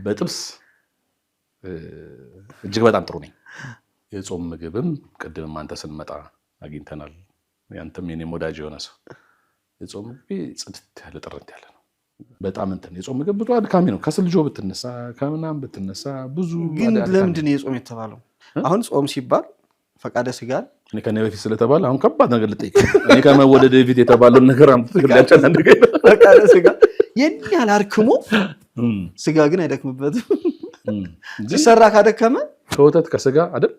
በጥብስ እጅግ በጣም ጥሩ ነኝ። የጾም ምግብም ቅድም አንተ ስንመጣ አግኝተናል። ያንተም የኔም ወዳጅ የሆነ ሰው የጾም ምግብ ጽድት ያለ ጥርት ያለ ነው። በጣም እንትን የጾም ምግብ ብዙ አድካሚ ነው። ከስልጆ ብትነሳ ከምናም ብትነሳ ብዙ ግን ለምንድን ነው የጾም የተባለው? አሁን ጾም ሲባል ፈቃደ ስጋን እኔ ከኔ በፊት ስለተባለ አሁን ከባድ ነገር ልጠይቅ። እኔ ከመወለድ በፊት የተባለውን ነገር አምጥተህ ያጨናንቀኝ። በቃ ስጋ የኔ ያላርክሞ ስጋ ግን አይደክምበትም። ሲሰራ ካደከመ ከወተት ከስጋ አይደል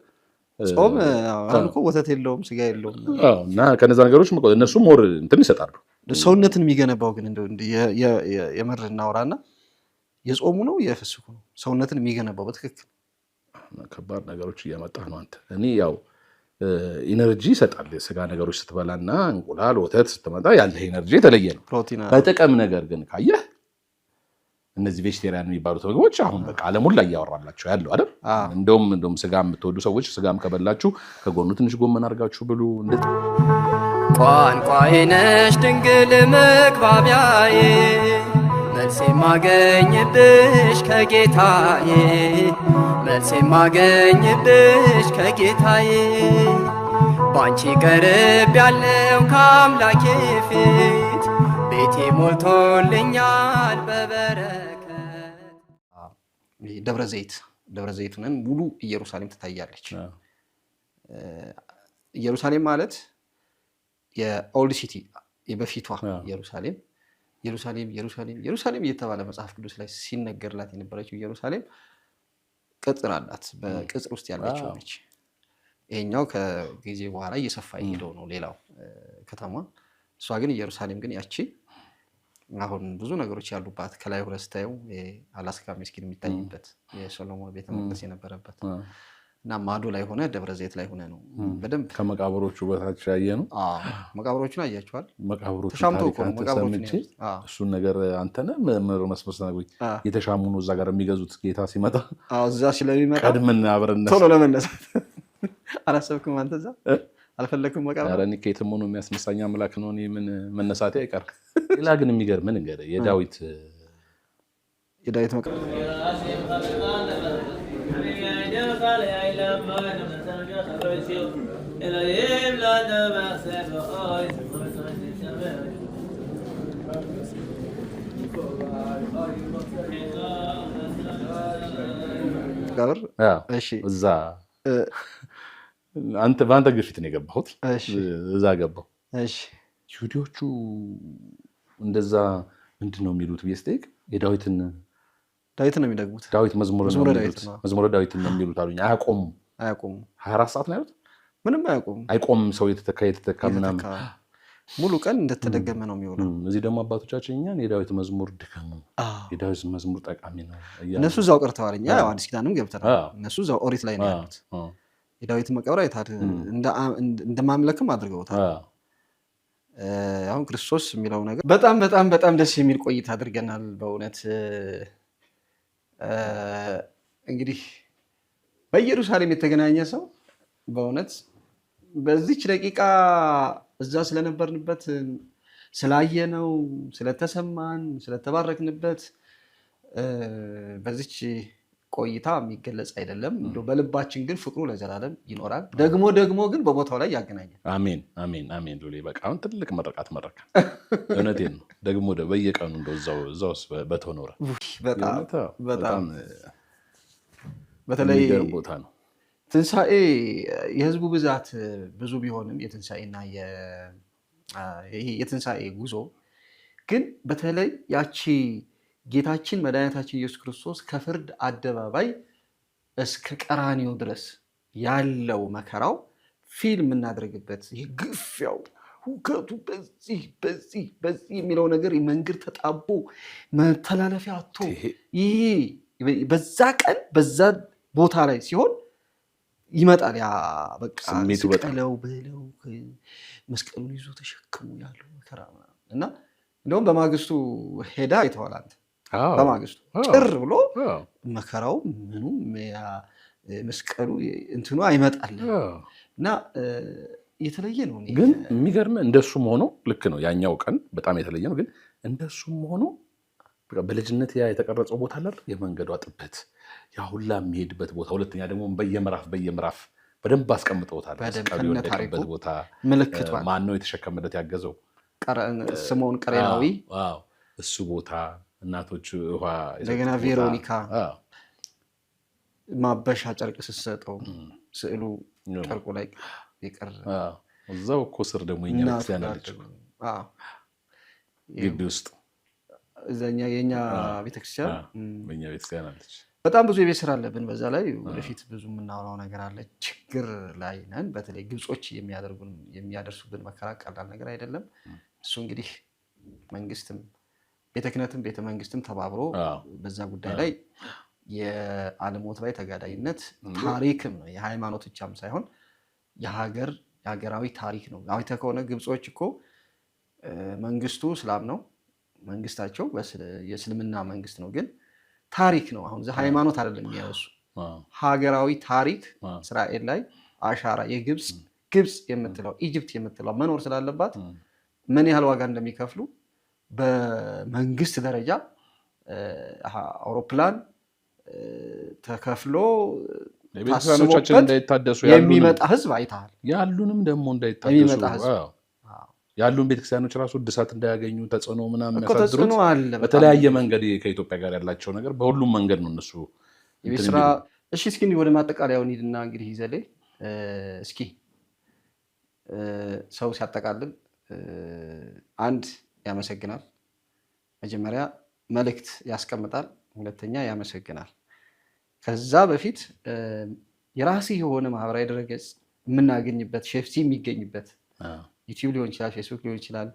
ጾም አሁን እኮ ወተት የለውም ስጋ የለውም። አዎ እና ከነዛ ነገሮች እነሱ ሞር እንትን ይሰጣሉ። ሰውነትን የሚገነባው ግን እንደው የምር እናውራና የጾሙ ነው የፍስኩ ነው ሰውነትን የሚገነባው በትክክል? ከባድ ነገሮች እያመጣህ ነው አንተ። እኔ ያው ኢነርጂ ይሰጣል ስጋ ነገሮች ስትበላና እንቁላል ወተት ስትመጣ ያለህ ኢነርጂ የተለየ ነው። በጥቅም ነገር ግን ካየህ እነዚህ ቬጅቴሪያን የሚባሉት ምግቦች አሁን በቃ ዓለሙን ላይ እያወራላቸው ያለው አይደል? እንደውም ስጋ የምትወዱ ሰዎች ስጋም ከበላችሁ ከጎኑ ትንሽ ጎመን አድርጋችሁ ብሉ። ቋንቋዬ ነሽ ድንግል መግባቢያዬ መልስ የማገኝብሽ ከጌታዬ መልስ የማገኝብሽ ከጌታዬ ባንቺ ቀርብ ያለው ከአምላኬ ፊት ቤቴ ሞልቶልኛል በበረከት። ደብረ ዘይት ነን ሙሉ ኢየሩሳሌም ትታያለች። ኢየሩሳሌም ማለት የኦልድ ሲቲ የበፊቷ ኢየሩሳሌም እየተባለ መጽሐፍ ቅዱስ ላይ ሲነገርላት የነበረችው ኢየሩሳሌም ቅጽር አላት። በቅጽር ውስጥ ያለችው ነች። ይሄኛው ከጊዜ በኋላ እየሰፋ ሄደው ነው ሌላው ከተማ። እሷ ግን ኢየሩሳሌም ግን ያቺ አሁን ብዙ ነገሮች ያሉባት ከላይ ሆነ ስታየው የአላስካ መስጊድ የሚታይበት የሶሎሞን ቤተ መቅደስ የነበረበት እና ማዶ ላይ ሆነ ደብረ ዘይት ላይ ሆነ ነው በደንብ ከመቃብሮቹ በታች ያየ ነው። መቃብሮቹን አያቸዋል። መቃብሮቹ ተሻምቶ እኮ ነው መቃብሮቹ። እሱን ነገር አንተነ መስመር ተናግሮኝ የተሻሙ ነው እዛ ጋር የሚገዙት ጌታ ሲመጣ እዛ ስለሚመጣ ቀድመን አብረን ቶሎ ለመነሳት አላሰብክም አንተ እዛ አልፈለክም መቃብር? ኧረ እኔ ከየትም ሆኖ የሚያስመሳኝ አምላክ ነው። እኔ ምን መነሳቴ አይቀርም። ሌላ ግን የሚገርም እንግዲህ የዳዊት መቃብር እዛ በአንተ ግፊት ነው የገባሁት። እዛ ገባሁ። ይሁዲዎቹ እንደዛ ምንድን ነው የሚሉት ብዬ ስጠይቅ ዳዊትን ነው የሚደግሙት። ዳዊት መዝሙረ ዳዊትን ነው የሚሉት አሉኝ። አያቆሙም 24 ሰዓት ነው ያሉት። ምንም አይቆምም። ሰው የተተካ ምናምን ሙሉ ቀን እንደተደገመ ነው የሚሆነው። እዚህ ደግሞ አባቶቻችን እኛን የዳዊት መዝሙር ድከሙ፣ የዳዊት መዝሙር ጠቃሚ ነው። እነሱ እዛው ቀርተዋል። እኛ አዲስ ኪዳንም ገብተናል። እነሱ እዛው ኦሪት ላይ ነው ያሉት። የዳዊት መቃብር አይታል እንደ ማምለክም አድርገውታል። አሁን ክርስቶስ የሚለው ነገር በጣም በጣም በጣም ደስ የሚል ቆይታ አድርገናል በእውነት። እንግዲህ በኢየሩሳሌም የተገናኘ ሰው በእውነት በዚች ደቂቃ እዛ ስለነበርንበት ስላየነው ስለተሰማን ስለተባረክንበት በዚች ቆይታ የሚገለጽ አይደለም። እንደው በልባችን ግን ፍቅሩ ለዘላለም ይኖራል። ደግሞ ግን በቦታው ላይ ያገናኛል። አሜን አሜን አሜን። ሉሌ በቃ አሁን ትልቅ መረቃት መረካል። እውነቴን ነው። ደግሞ በየቀኑ እንደው እዛው በተኖረ በጣም በተለይ ቦታ ነው። ትንሣኤ የህዝቡ ብዛት ብዙ ቢሆንም የትንሣኤና የትንሣኤ ጉዞ ግን በተለይ ያቺ ጌታችን መድኃኒታችን ኢየሱስ ክርስቶስ ከፍርድ አደባባይ እስከ ቀራንዮ ድረስ ያለው መከራው ፊልም እናደርግበት ይሄ ግፍያው ሁከቱ በዚህ የሚለው ነገር መንገድ ተጣቦ መተላለፊያ አጥቶ ይሄ በዛ ቀን በዛ ቦታ ላይ ሲሆን ይመጣል። ያ በቃ መስቀለው ብለው መስቀሉን ይዞ ተሸክሙ ያለው መከራ እና እንደውም በማግስቱ ሄዳ አይተዋል አንተ። በማግስቱ ጭር ብሎ መከራው ምኑም መስቀሉ እንትኑ አይመጣል እና የተለየ ነው። ግን የሚገርም እንደሱም ሆኖ ልክ ነው። ያኛው ቀን በጣም የተለየ ነው። ግን እንደሱም ሆኖ በልጅነት ያ የተቀረጸው ቦታ አለ የመንገዱ ጥበት ያ ሁላ የሚሄድበት ቦታ። ሁለተኛ ደግሞ በየምዕራፍ በደንብ አስቀምጠውታል። መስቀሉ የወደቀበት ቦታ ምልክት ማን ነው የተሸከመለት ያገዘው? ስምዖን ቀሬናዊ እሱ ቦታ እናቶች ውሃ እንደገና ቬሮኒካ ማበሻ ጨርቅ ስትሰጠው ስዕሉ ጨርቁ ላይ ይቅር እዛው እኮ ስር ደግሞ የኛ ቤተክርስቲያን አለች ግቢ ውስጥ እዛኛ የኛ ቤተክርስቲያን በእኛ ቤተክርስቲያን አለች። በጣም ብዙ የቤት ስራ አለብን። በዛ ላይ ወደፊት ብዙ የምናወራው ነገር አለ። ችግር ላይ ነን። በተለይ ግብጾች የሚያደርሱብን መከራ ቀላል ነገር አይደለም። እሱ እንግዲህ መንግስትም ቤተ ክህነትም ቤተ መንግስትም ተባብሮ በዛ ጉዳይ ላይ የአለሞት ላይ ተጋዳይነት ታሪክም ነው። የሃይማኖት ብቻም ሳይሆን የሀገራዊ ታሪክ ነው። አይተህ ከሆነ ግብጾች እኮ መንግስቱ እስላም ነው፣ መንግስታቸው የእስልምና መንግስት ነው። ግን ታሪክ ነው። አሁን ሃይማኖት አይደለም የሚያወሱ ሀገራዊ ታሪክ እስራኤል ላይ አሻራ ግብጽ የምትለው ኢጅፕት የምትለው መኖር ስላለባት ምን ያህል ዋጋ እንደሚከፍሉ በመንግስት ደረጃ አውሮፕላን ተከፍሎ ቤተክርስቲያኖቻችን እንዳይታደሱ የሚመጣ ህዝብ አይተሃል። ያሉንም ደግሞ እንዳይታደሱ ያሉን ቤተክርስቲያኖች ራሱ እድሳት እንዳያገኙ ተጽዕኖ ምናምን ያሳድሩት በተለያየ መንገድ ከኢትዮጵያ ጋር ያላቸው ነገር በሁሉም መንገድ ነው እነሱ ስራ። እሺ እስኪ ወደ ማጠቃለያው እንሂድና እንግዲህ ይዘሌ እስኪ ሰው ሲያጠቃልል አንድ ያመሰግናል፣ መጀመሪያ መልእክት ያስቀምጣል፣ ሁለተኛ ያመሰግናል። ከዛ በፊት የራሴ የሆነ ማህበራዊ ድረገጽ የምናገኝበት ሼፍዚ የሚገኝበት ዩቲዩብ ሊሆን ይችላል፣ ፌስቡክ ሊሆን ይችላል፣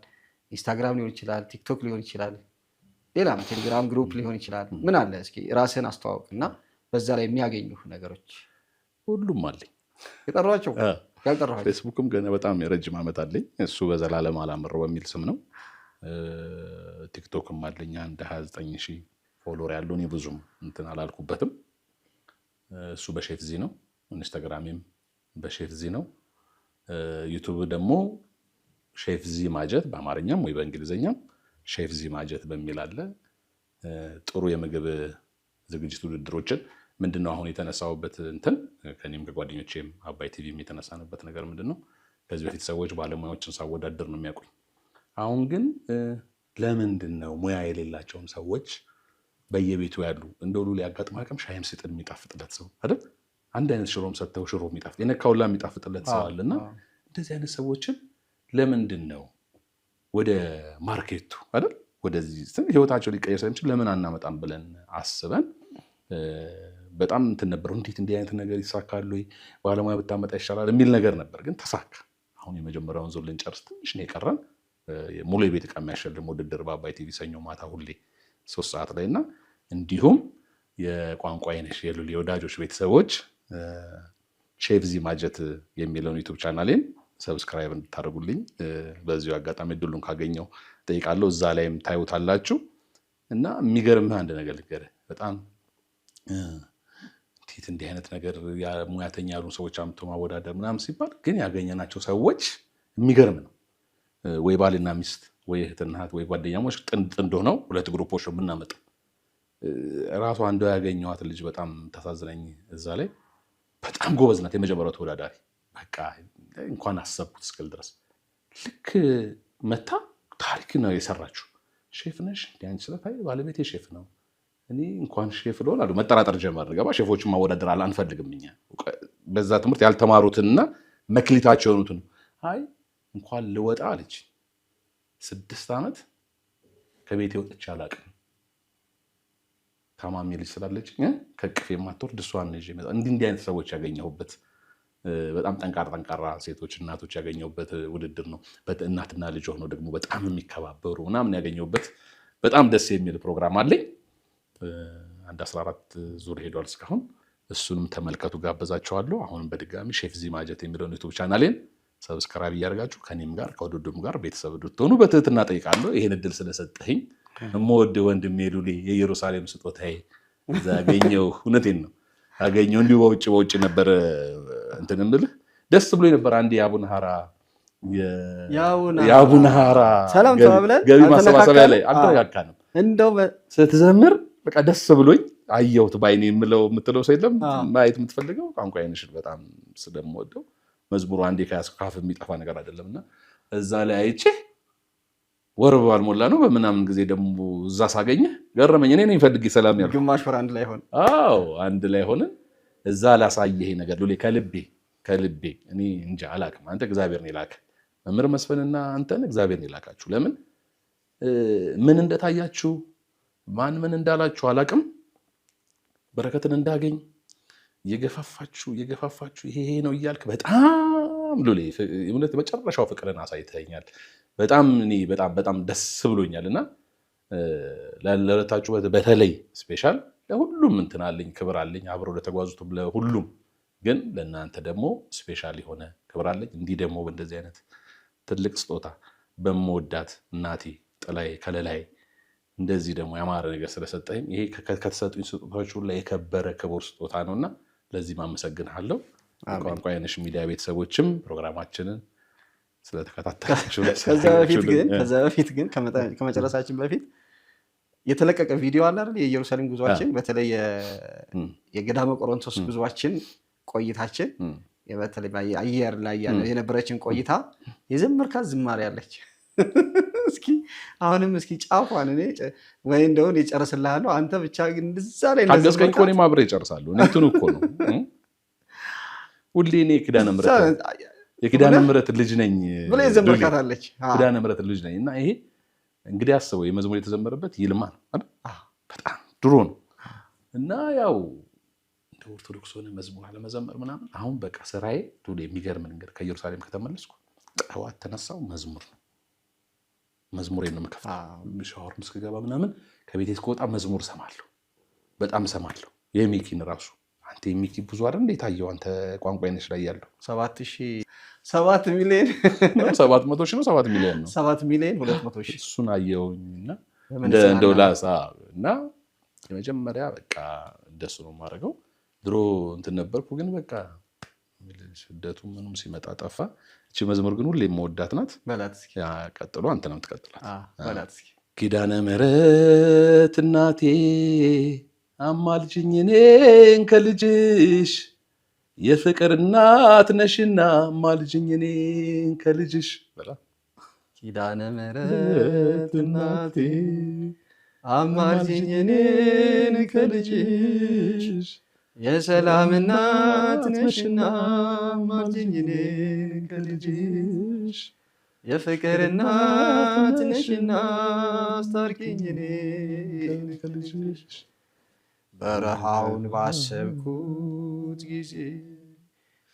ኢንስታግራም ሊሆን ይችላል፣ ቲክቶክ ሊሆን ይችላል፣ ሌላም ቴሌግራም ግሩፕ ሊሆን ይችላል። ምን አለ እስኪ ራስህን አስተዋውቅና በዛ ላይ የሚያገኙ ነገሮች። ሁሉም አለኝ የጠሯቸው ያልጠራኋቸው። ፌስቡክም ገና በጣም የረጅም ዓመት አለኝ። እሱ በዘላለም አላምረው በሚል ስም ነው። ቲክቶክም አለኝ አንድ 29,000 ፎሎወር ያለው። እኔ ብዙም እንትን አላልኩበትም። እሱ በሼፍዚ ነው። ኢንስታግራምም በሼፍዚ ነው። ዩቲዩብ ደግሞ ሼፍዚ ማጀት በአማርኛም ወይ በእንግሊዝኛም ሼፍዚ ማጀት በሚል አለ። ጥሩ የምግብ ዝግጅት ውድድሮችን ምንድነው አሁን የተነሳውበት እንትን ከኔም ከጓደኞቼም አባይ ቲቪም የተነሳንበት ነገር ምንድነው ከዚህ በፊት ሰዎች ባለሙያዎችን ሳወዳደር ነው የሚያውቁኝ። አሁን ግን ለምንድነው ሙያ የሌላቸውን ሰዎች በየቤቱ ያሉ እንደው ሉሊ ያጋጥማከም ሻይም ሲጥን የሚጣፍጥለት ሰው አይደል? አንድ አይነት ሽሮም ሰጥተው ሽሮ የሚጣፍጥ የነካውላ የሚጣፍጥለት ሰው አለና እንደዚህ አይነት ሰዎችን ለምንድነው ወደ ማርኬቱ አይደል ወደዚህ ህይወታቸው ሊቀየር ስለሚችል ለምን አናመጣም ብለን አስበን በጣም እንትን ነበር። እንዴት እንዲህ አይነት ነገር ይሳካሉ ባለሙያ ብታመጣ ይሻላል የሚል ነገር ነበር። ግን ተሳካ። አሁን የመጀመሪያውን ዙር ልንጨርስ ትንሽ ነው የቀረን። ሙሉ የቤት ዕቃ የሚያሸልም ውድድር በአባይ ቲቪ ሰኞ ማታ ሁሌ 3 ሰዓት ላይ እና እንዲሁም የቋንቋ አይነሽ የሉሊ ወዳጆች ቤተሰቦች ሼፍዚ ማጀት የሚለውን ዩቲዩብ ቻናሌን ሰብስክራይብ እንድታደርጉልኝ በዚሁ አጋጣሚ እድሉን ካገኘው ጠይቃለሁ። እዛ ላይም ታዩታላችሁ። እና የሚገርምህ አንድ ነገር ልንገርህ። በጣም እንዴት እንዲህ አይነት ነገር ሙያተኛ ያሉ ሰዎች አምጥቶ ማወዳደር ምናምን ሲባል ግን ያገኘናቸው ሰዎች የሚገርም ነው። ወይ ባልና ሚስት ወይ እህትና እህት ወይ ጓደኛሞች ጥንድ ሆነው 2 ግሩፖች ነው የምናመጣው። ራሷ አንዷ ያገኘኋት ልጅ በጣም ተሳዝነኝ። እዛ ላይ በጣም ጎበዝ ናት። የመጀመሪያው ተወዳዳሪ በቃ እንኳን አሰብኩት እስክል ድረስ ልክ መታ ታሪክ ነው የሰራችው። ሼፍ ነሽ እንዴ? ስለታይ ባለቤቴ ሼፍ ነው። እኔ እንኳን ሼፍ ልሆን አሉ መጠራጠር ጀመርን። ገባ ሼፎችን ማወዳደር አንፈልግም እኛ በዛ ትምህርት ያልተማሩትንና መክሊታቸው የሆኑትን አይ እንኳን ልወጣ አለች። 6 ዓመት ከቤቴ ወጥቼ አላውቅም። ታማሚ ልጅ ስላለች ከቅፌ የማትወርድ እሷን ነኝ መጣ። እንዲህ አይነት ሰዎች ያገኘሁበት በጣም ጠንካራ ሴቶች እናቶች ያገኘሁበት ውድድር ነው። እናትና ልጅ ሆነው ደግሞ በጣም የሚከባበሩ ምናምን ያገኘሁበት በጣም ደስ የሚል ፕሮግራም አለኝ። አንድ 14 ዙር ሄዷል እስካሁን። እሱንም ተመልከቱ ጋበዛችኋለሁ። አሁንም በድጋሚ ሼፍዚ ማጀት የሚለውን ዩቲዩብ ቻናሌን ሰብስክራይብ እያደረጋችሁ ከኔም ጋር ከውድድሩም ጋር ቤተሰብ እንድትሆኑ በትህትና ጠይቃለሁ። ይሄን እድል ስለሰጠኸኝ እምወድ ወንድሜ ሉሊ የኢየሩሳሌም ስጦታዬ እዛ አገኘሁ። እውነቴን ነው አገኘሁ። እንዲሁ በውጭ ነበር እንትን እምልህ ደስ ብሎኝ ነበር። አንዴ የአቡነ ሐራ ሰላም ተባብለን ገቢ ማሰባሰቢያ ላይ አልተረጋጋንም። እንደው ስትዘምር በቃ ደስ ብሎኝ አየሁት ባይኔ የምትለው ሰው የለም። ማየት የምትፈልገው ቋንቋ አይነሽን በጣም ስለምወደው መዝሙሩ አንዴ ከያዝኩ ካፍ የሚጠፋ ነገር አይደለምና እዛ ላይ አይቼ ወር ባልሞላ ነው በምናምን ጊዜ ደግሞ እዛ ሳገኘህ ገረመኝ። እኔ ነኝ ፈልጌ ሰላም ያልኩት። ግማሽ ወር አንድ ላይ ሆነ። አዎ አንድ ላይ ሆነ። እዛ ላሳየህ ነገር ሉሊ ከልቤ ከልቤ እኔ እንጃ አላቅም። አንተ እግዚአብሔር ነው የላከ መምህር መስፍንና አንተን እግዚአብሔር ነው የላካችሁ። ለምን ምን እንደታያችሁ ማን ምን እንዳላችሁ አላቅም። በረከትን እንዳገኝ እየገፋፋችሁ ይሄ ነው እያልክ በጣም ሉሌ እውነት መጨረሻው ፍቅርን አሳይተኛል። በጣም እኔ በጣም ደስ ብሎኛል እና ለሁለታችሁ በተለይ ስፔሻል ለሁሉም እንትን አለኝ ክብር አለኝ አብረው ለተጓዙትም ለሁሉም ግን ለእናንተ ደግሞ ስፔሻል የሆነ ክብር አለኝ። እንዲህ ደግሞ በእንደዚህ አይነት ትልቅ ስጦታ በመወዳት እናቴ ጥላዬ ከለላይ እንደዚህ ደግሞ ያማረ ነገር ስለሰጠኝ ይሄ ከተሰጡኝ ስጦታዎች ሁሉ የከበረ ክቡር ስጦታ ነውና ለዚህ ማመሰግንሃለሁ። ቋንቋ አይነሽ ሚዲያ ቤተሰቦችም ፕሮግራማችንን ስለተከታተላችሁ ከዛ በፊት ግን ከመጨረሳችን በፊት የተለቀቀ ቪዲዮ አለ አይደል? የኢየሩሳሌም ጉዟችን በተለይ የገዳመ ቆሮንቶስ ጉዟችን ቆይታችን በተለይ አየር ላይ የነበረችን ቆይታ የዘመርካት ዝማሬ አለች። እስኪ አሁንም እስኪ ጫፏን እኔ ወይ እንደውን ይጨርስልሃለሁ አንተ ብቻ ግን እዛ ላይ ታገስከኝ እኮ እኔም አብሬ እጨርሳለሁ። እኔ እንትኑ እኮ ነው ሁሌ እኔ የኪዳነ ምሕረት ልጅ ነኝ ብለህ የዘመርካታለች ኪዳነ ምሕረት ልጅ ነኝ እና ይሄ እንግዲህ አስበው የመዝሙር የተዘመረበት ይልማ ነው አይደል? በጣም ድሮ ነው እና ያው እንደ ኦርቶዶክስ ሆነ መዝሙር አለመዘመር ምናምን አሁን በቃ ስራዬ ዱሌ የሚገርም ነገር ከኢየሩሳሌም ከተመለስኩ ጠዋት ተነሳው መዝሙሬን ነው የምከፍተው። ሻወር እስክገባ ምናምን ከቤቴ እስክወጣ መዝሙር ሰማለሁ፣ በጣም ሰማለሁ። የሚኪን ራሱ አንተ የሚኪ ብዙ አይደል እንዴ ታየው አንተ ቋንቋ አይነሽ ላይ ያለው 7 ሚሊዮን 700 ሺህ ነው 7 ሚሊዮን ነው 7 ሚሊዮን 200 ሺህ እሱን አየውኝና እንደው ላሳ እና የመጀመሪያ በቃ እንደሱ ነው የማደርገው። ድሮ እንትን ነበርኩ ግን በቃ ስደቱ ምንም ሲመጣ ጠፋ። እቺ መዝሙር ግን ሁሌ የምወዳት ናት። በላት እስኪ ቀጥሎ አንተ ነው የምትቀጥላት። በላት እስኪ ኪዳነ ምሕረት እናቴ አማልጅኝ እኔን ከልጅሽ የፍቅር እናት ነሽና አማልጅኝ እኔን ከልጅሽ በላ። ኪዳነ ምሕረት እናቴ አማልጅኝ እኔን ከልጅሽ የሰላም እናት ነሽና አማልጅኝ እኔን ከልጅሽ የፍቅር እናት ነሽና አስታርቂኝ እኔን ከልጅሽ። በረሃውን ባሰብኩት ጊዜ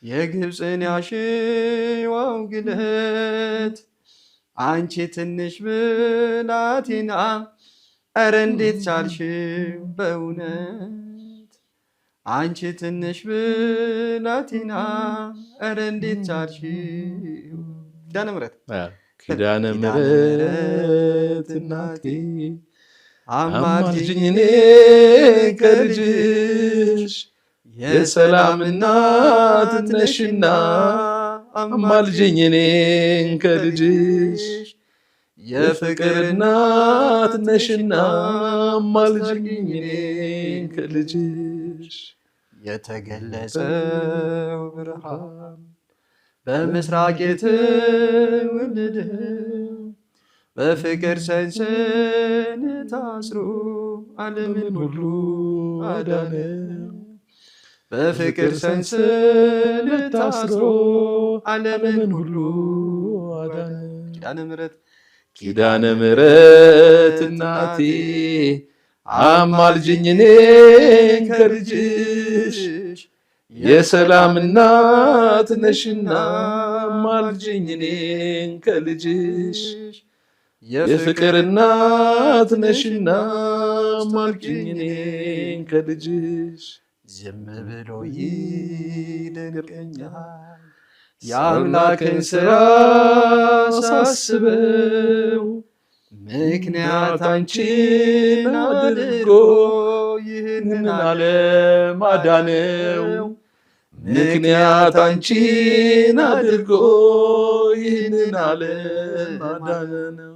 የግብፅን ያሸዋው ግለት አንቺ ትንሽ ብላቴና ኧረ እንዴት ቻልሽው በእውነት አንቺ ትንሽ ብላቴና ኧረ እንዴት ቻልሽው። ኪዳነ ምሕረት እናቴ አማልጅኝ እኔን ከልጅሽ የሰላም እናት ነሽና አማልጅኝ እኔን ከልጅሽ የፍቅር እናት ነሽና አማልጅኝ እኔን ከልጅሽ። የተገለጸው ብርሃን በምስራቅ የተወለደው በፍቅር ሰንሰለት ታስሮ ዓለምን ሁሉ አዳነው። በፍቅር ሰንሰለት ታስሮ ዓለምን ሁሉ አዳነው። ኪዳነ ምሕረት እናቴ አማልጅኝ እኔን ከልጅሽ የሰላም እናት ነሽና አማልጅኝ እኔን ከልጅሽ የፍቅር እናት ነሽና አማልጅኝ እኔን ከልጅሽ። ዝም ብሎ ይደንቀኛል የአምላክን ሥራ ሳስበው ምክንያት አንቺን አድርጎ ይህንን ዓለም አዳነው። ምክንያት አንቺን አድርጎ ይህንን ዓለም አዳነው።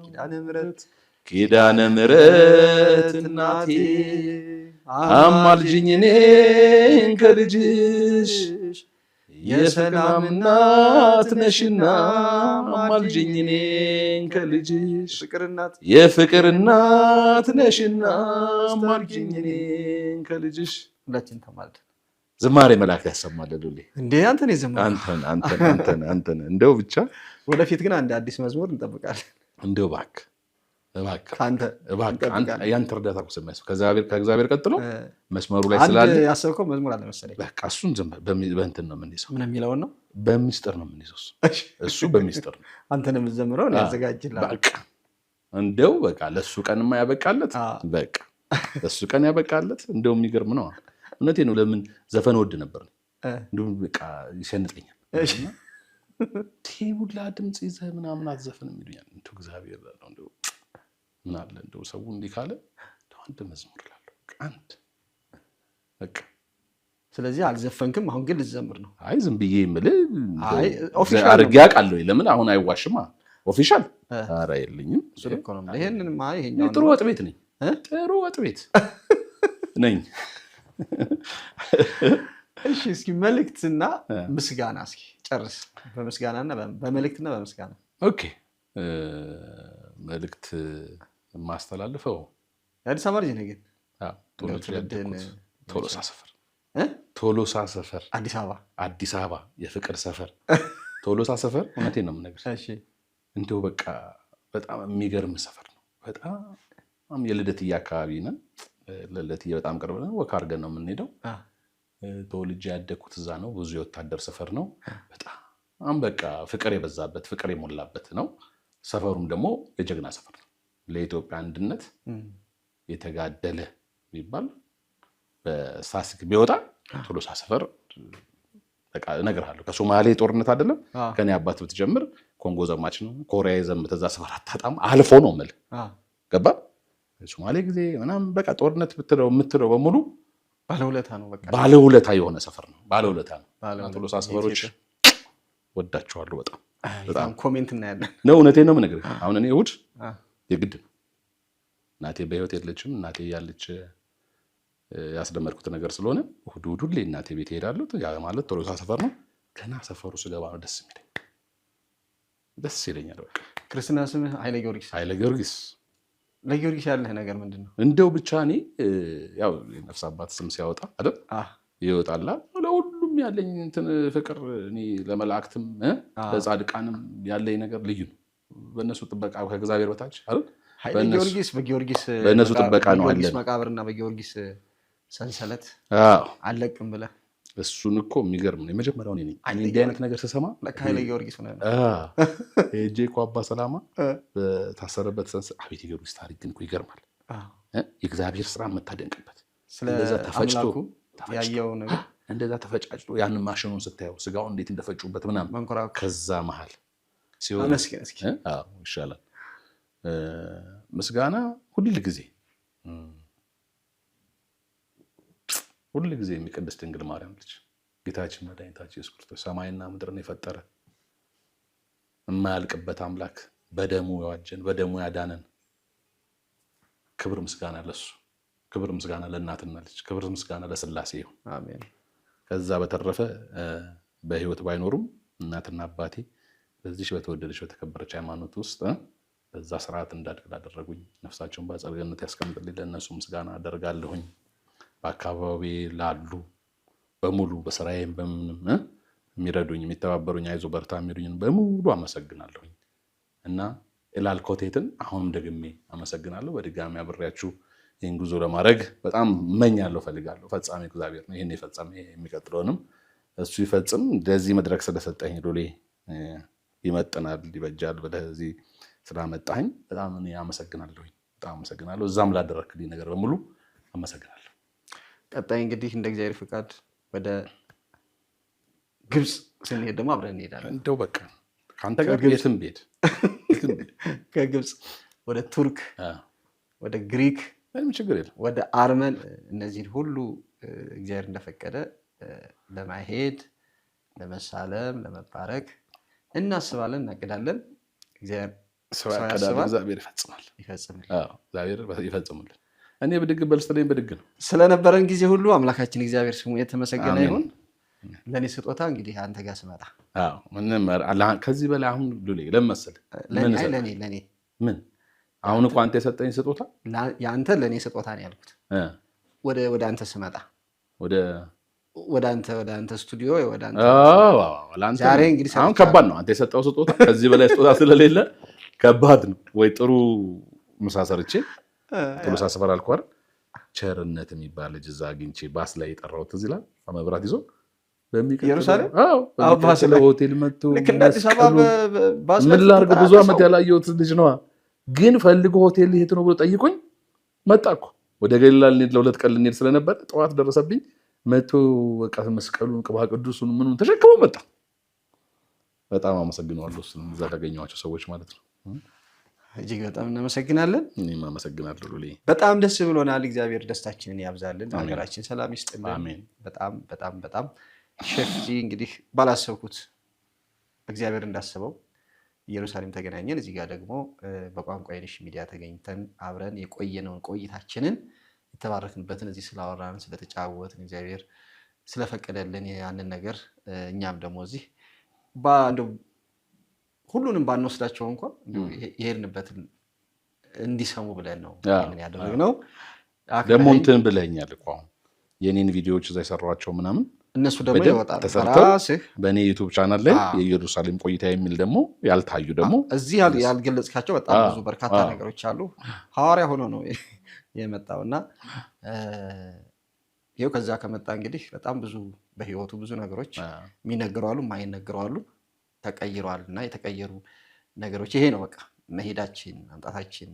ኪዳነ ምሕረት እናቴ አማልጅኝ እኔን ከልጅሽ የሰላም እናት ነሽና አማልጅኝ እኔን ከልጅሽ የፍቅር እናት ነሽና አማልጅኝ እኔን ከልጅሽ። ሁላችን ተማልደን ዝማሬ መላእክት ያሰማልሉ እንዴ አንተን የዘመረው አንተን እንደው ብቻ ወደፊት ግን አንድ አዲስ መዝሙር እንጠብቃለን። እንደው እባክህ ያንተ እርዳታ እኮ ስለሚያስፈልግ ከእግዚአብሔር ቀጥሎ መስመሩ ላይ ስላለ ያሰብከው መዝሙር አለ መሰለኝ። በቃ እሱን በእንትን ነው የምንይዘው። ምን የሚለውን ነው? በሚስጥር ነው የምንይዘው። እሱ በሚስጥር ነው። አንተን የምትዘምረው ያዘጋጅልሃል። በቃ እንደው በቃ ለእሱ ቀንማ ያበቃለት። በቃ ለእሱ ቀን ያበቃለት። እንደው የሚገርም ነው። እውነቴን ነው። ለምን ዘፈን ወድ ነበር እንደውም በቃ ይሸንጠኛል። ሁላ ድምፅ ይዘህ ምናምን አትዘፍንም ይሉኛል። እንደው እግዚአብሔር እንደው ምን አለ እንደው ሰው እንዲህ ካለ አንድ መዝሙር እላለሁ አንድ በቃ። ስለዚህ አልዘፈንክም፣ አሁን ግን ልትዘምር ነው? አይ ዝም ብዬ የምልህ አድርጌ አውቃለሁ። ለምን አሁን አይዋሽማ። ኦፊሻል ኧረ የለኝም። ጥሩ ወጥ ቤት ነኝ፣ ጥሩ ወጥ ቤት ነኝ። እሺ እስኪ መልእክትና ምስጋና እስኪ ጨርስ። በምስጋናና በመልእክትና በምስጋና ኦኬ። መልእክት የማስተላልፈው የአዲስ አበባ ልጅ ነህ ግን ቶሎሳ ሰፈር አዲስ አበባ የፍቅር ሰፈር ቶሎሳ ሰፈር። እውነቴን ነው የምነግርህ። እንደው በቃ በጣም የሚገርም ሰፈር ነው። በጣም የልደትዬ አካባቢ ነን። ለልደትዬ በጣም ቅርብ ነን። ወክ አድርገን ነው የምንሄደው። ተወልጄ ያደግኩት እዛ ነው። ብዙ የወታደር ሰፈር ነው። በጣም በቃ ፍቅር የበዛበት ፍቅር የሞላበት ነው። ሰፈሩም ደግሞ የጀግና ሰፈር ነው። ለኢትዮጵያ አንድነት የተጋደለ የሚባል በሳስክ ቢወጣ ቶሎሳ ሰፈር በቃ እነግርሃለሁ። ከሶማሌ ጦርነት አይደለም ከኔ አባት ብትጀምር ኮንጎ ዘማች ነው። ኮሪያ የዘመተ እዛ ሰፈር አታጣም። አልፎ ነው የምልህ። ገባ ሶማሌ ጊዜ ምናምን በቃ ጦርነት የምትለው በሙሉ ባለውለታ ነው። በቃ ባለውለታ የሆነ ሰፈር ነው። ባለውለታ ነው። ቶሎሳ ሰፈሮች ወዳቸዋለሁ በጣም በጣም። ኮሜንት እናያለን ነው። እውነቴን ነው የምነግርህ። አሁን እኔ እሑድ የግድ ነው። እናቴ በህይወት የለችም። እናቴ ያለች ያስደመርኩት ነገር ስለሆነ እሑድ ሁሌ እናቴ ቤት እሄዳለሁ። ያ ማለት ቶሎሳ ሰፈር ነው። ገና ሰፈሩ ስገባ ነው ደስ የሚለኝ። ደስ ይለኛል። በቃ ክርስትና ስምህ ኃይለ ጊዮርጊስ? ኃይለ ጊዮርጊስ። ለጊዮርጊስ ያለህ ነገር ምንድን ነው? እንደው ብቻ እኔ ያው የነፍስ አባት ስም ሲያወጣ አይደል ይወጣላ። ለሁሉም ያለኝ እንትን ፍቅር እኔ ለመላእክትም ለጻድቃንም ያለኝ ነገር ልዩ ነው። በእነሱ ጥበቃ ከእግዚአብሔር በታች አይደል ኃይለ ጊዮርጊስ በጊዮርጊስ በእነሱ ጥበቃ ነው አለ። በጊዮርጊስ መቃብርና በጊዮርጊስ ሰንሰለት አለቅም ብለህ እሱን እኮ የሚገርም ነው። የመጀመሪያው እኔ ነኝ እንዲህ አይነት ነገር ስሰማ ኃይለ ጊዮርጊስ ሆነ ሄጄ እኮ አባ ሰላማ በታሰረበት ሰንሰለት። አቤት የጊዮርጊስ ታሪክ ግን እኮ ይገርማል። የእግዚአብሔር ስራ የምታደንቅበት እንደዛ ተፈጭቶ ያየው ነገር እንደዛ ተፈጫጭቶ ያንን ማሽኑን ስታየው ስጋው እንዴት እንደፈጩበት ምናምን ከዛ መሀል ሲሆን ይሻላል። ምስጋና ሁል ጊዜ የሚቀድስ ድንግል ማርያም ልጅ ጌታችን መድኃኒታችን ኢየሱስ ክርስቶስ ሰማይና ምድርን የፈጠረ የማያልቅበት አምላክ በደሙ የዋጀን በደሙ ያዳነን። ክብር ምስጋና ለሱ፣ ክብር ምስጋና ለእናትና ልጅ፣ ክብር ምስጋና ለስላሴ ይሁን። አሜን። ከዛ በተረፈ በህይወት ባይኖሩም እናትና አባቴ በዚህ በተወደደች በተከበረች ሃይማኖት ውስጥ በዛ ስርዓት እንዳድግ ላደረጉኝ ነፍሳቸውን በአጸደ ገነት ያስቀምጥልኝ። ለእነሱ ምስጋና አደርጋለሁኝ። በአካባቢ ላሉ በሙሉ በስራዬም በምንም የሚረዱኝ የሚተባበሩኝ፣ አይዞ በርታ የሚሉኝን በሙሉ አመሰግናለሁኝ እና ኢላል ኮቴትን አሁንም ደግሜ አመሰግናለሁ። በድጋሚ አብሬያችሁ ይህን ጉዞ ለማድረግ በጣም እመኛለሁ፣ ፈልጋለሁ። ፈጻሚ እግዚአብሔር ነው። ይህን የፈጸመ የሚቀጥለውንም እሱ ይፈጽም። እንደዚህ መድረክ ስለሰጠኝ ሎሌ ይመጥናል ይበጃል ወደዚህ ስላመጣኝ በጣም እኔ አመሰግናለሁኝ። በጣም አመሰግናለሁ። እዛም ላደረክልኝ ነገር በሙሉ አመሰግናለሁ። ቀጣይ እንግዲህ እንደ እግዚአብሔር ፍቃድ ወደ ግብፅ ስንሄድ ደግሞ አብረን እንሄዳለን። እንደው በቃ ከአንተ ጋር የትም ቤት ከግብፅ ወደ ቱርክ፣ ወደ ግሪክ፣ ምንም ችግር የለም ወደ አርመን፣ እነዚህን ሁሉ እግዚአብሔር እንደፈቀደ ለማሄድ ለመሳለም ለመባረክ እናስባለን፣ እናቅዳለን። እግዚአብሔር ይፈጽምልን። እኔ ብድግ በል ስትለኝ ብድግ ነው። ስለነበረን ጊዜ ሁሉ አምላካችን እግዚአብሔር ስሙ የተመሰገነ ይሁን። ለእኔ ስጦታ እንግዲህ አንተ ጋር ስመጣ ከዚህ በላይ አሁን ሉሌ ለምን መሰለህ ለእኔ ምን አሁን እኮ አንተ የሰጠኝ ስጦታ የአንተ ለእኔ ስጦታ ነው ያልኩት። ወደ አንተ ስመጣ ወደ አንተ ስቱዲዮ ወደ አንተ ዛሬ እንግዲህ አሁን ከባድ ነው። አንተ የሰጠው ስጦታ ከዚህ በላይ ስጦታ ስለሌለ ከባድ ነው። ወይ ጥሩ ምሳ ሰርቼ ቶሎሳ ሰፈር አልኳር ቸርነት የሚባል ልጅ እዛ አግኝቼ ባስ ላይ የጠራሁት እዚህ ላይ መብራት ይዞ ኢየሩሳሌም ባስ ላይ ሆቴል መጥቶ ምን ላድርግ ብዙ ዓመት ያላየሁት ልጅ ነዋ። ግን ፈልጎ ሆቴል ልሄድ ነው ብሎ ጠይቆኝ መጣ እኮ ወደ ገሊላ ልንሄድ ለ2 ቀን ልንሄድ ስለነበር ጠዋት ደረሰብኝ። መቶ በቃ መስቀሉን ቅባ ቅዱሱን ምኑን ተሸክሞ መጣ። በጣም አመሰግናለሁ እሱን እዛ ያገኘኋቸው ሰዎች ማለት ነው። እጅግ በጣም እናመሰግናለን። እኔም አመሰግናለሁ ሉሊ። በጣም ደስ ብሎናል። እግዚአብሔር ደስታችንን ያብዛልን፣ ሀገራችን ሰላም ይስጥልን። አሜን። በጣም በጣም በጣም ሼፍ እንግዲህ ባላሰብኩት እግዚአብሔር እንዳስበው ኢየሩሳሌም ተገናኘን። እዚህ ጋር ደግሞ በቋንቋ አይነሽ ሚዲያ ተገኝተን አብረን የቆየነውን ቆይታችንን የተባረክንበትን እዚህ ስላወራን ስለተጫወትን እግዚአብሔር ስለፈቀደልን ያንን ነገር እኛም ደግሞ እዚህ ሁሉንም ባንወስዳቸው እንኳን የሄድንበትን እንዲሰሙ ብለን ነው ምን ያደረግነው። ደግሞ እንትን ብለኛል እኮ የኔን ቪዲዮዎች እዛ የሰራኋቸው ምናምን እነሱ ደግሞ ይወጣሉ ተሰርተው በእኔ ዩቲዩብ ቻናል ላይ የኢየሩሳሌም ቆይታ የሚል ደግሞ ያልታዩ ደግሞ እዚህ ያልገለጽካቸው በጣም ብዙ በርካታ ነገሮች አሉ። ሐዋርያ ሆኖ ነው የመጣውና ይሄው ከዛ ከመጣ እንግዲህ በጣም ብዙ በህይወቱ ብዙ ነገሮች የሚነገሩ አሉ፣ የማይነገሩ አሉ። ተቀይሯልና የተቀየሩ ነገሮች ይሄ ነው በቃ መሄዳችን፣ መምጣታችን፣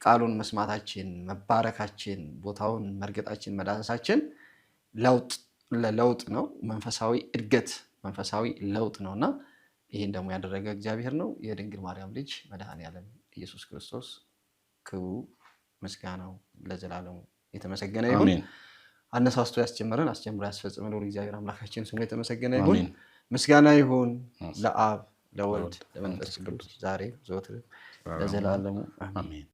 ቃሉን መስማታችን፣ መባረካችን፣ ቦታውን መርገጣችን፣ መዳሰሳችን ለውጥ ነው። መንፈሳዊ እድገት፣ መንፈሳዊ ለውጥ ነውና ይሄን ደግሞ ያደረገ እግዚአብሔር ነው። የድንግል ማርያም ልጅ መድኃኔዓለም ኢየሱስ ክርስቶስ ክብሩ ምስጋናው ለዘላለሙ የተመሰገነ ይሁን። አነሳስቶ ያስጀመረን አስጀምሮ ያስፈጽመን ሁሉ እግዚአብሔር አምላካችን ስሙ የተመሰገነ ይሁን። ምስጋና ይሁን ለአብ ለወልድ ለመንፈስ ቅዱስ ዛሬ ዘወትር ለዘላለሙ አሜን።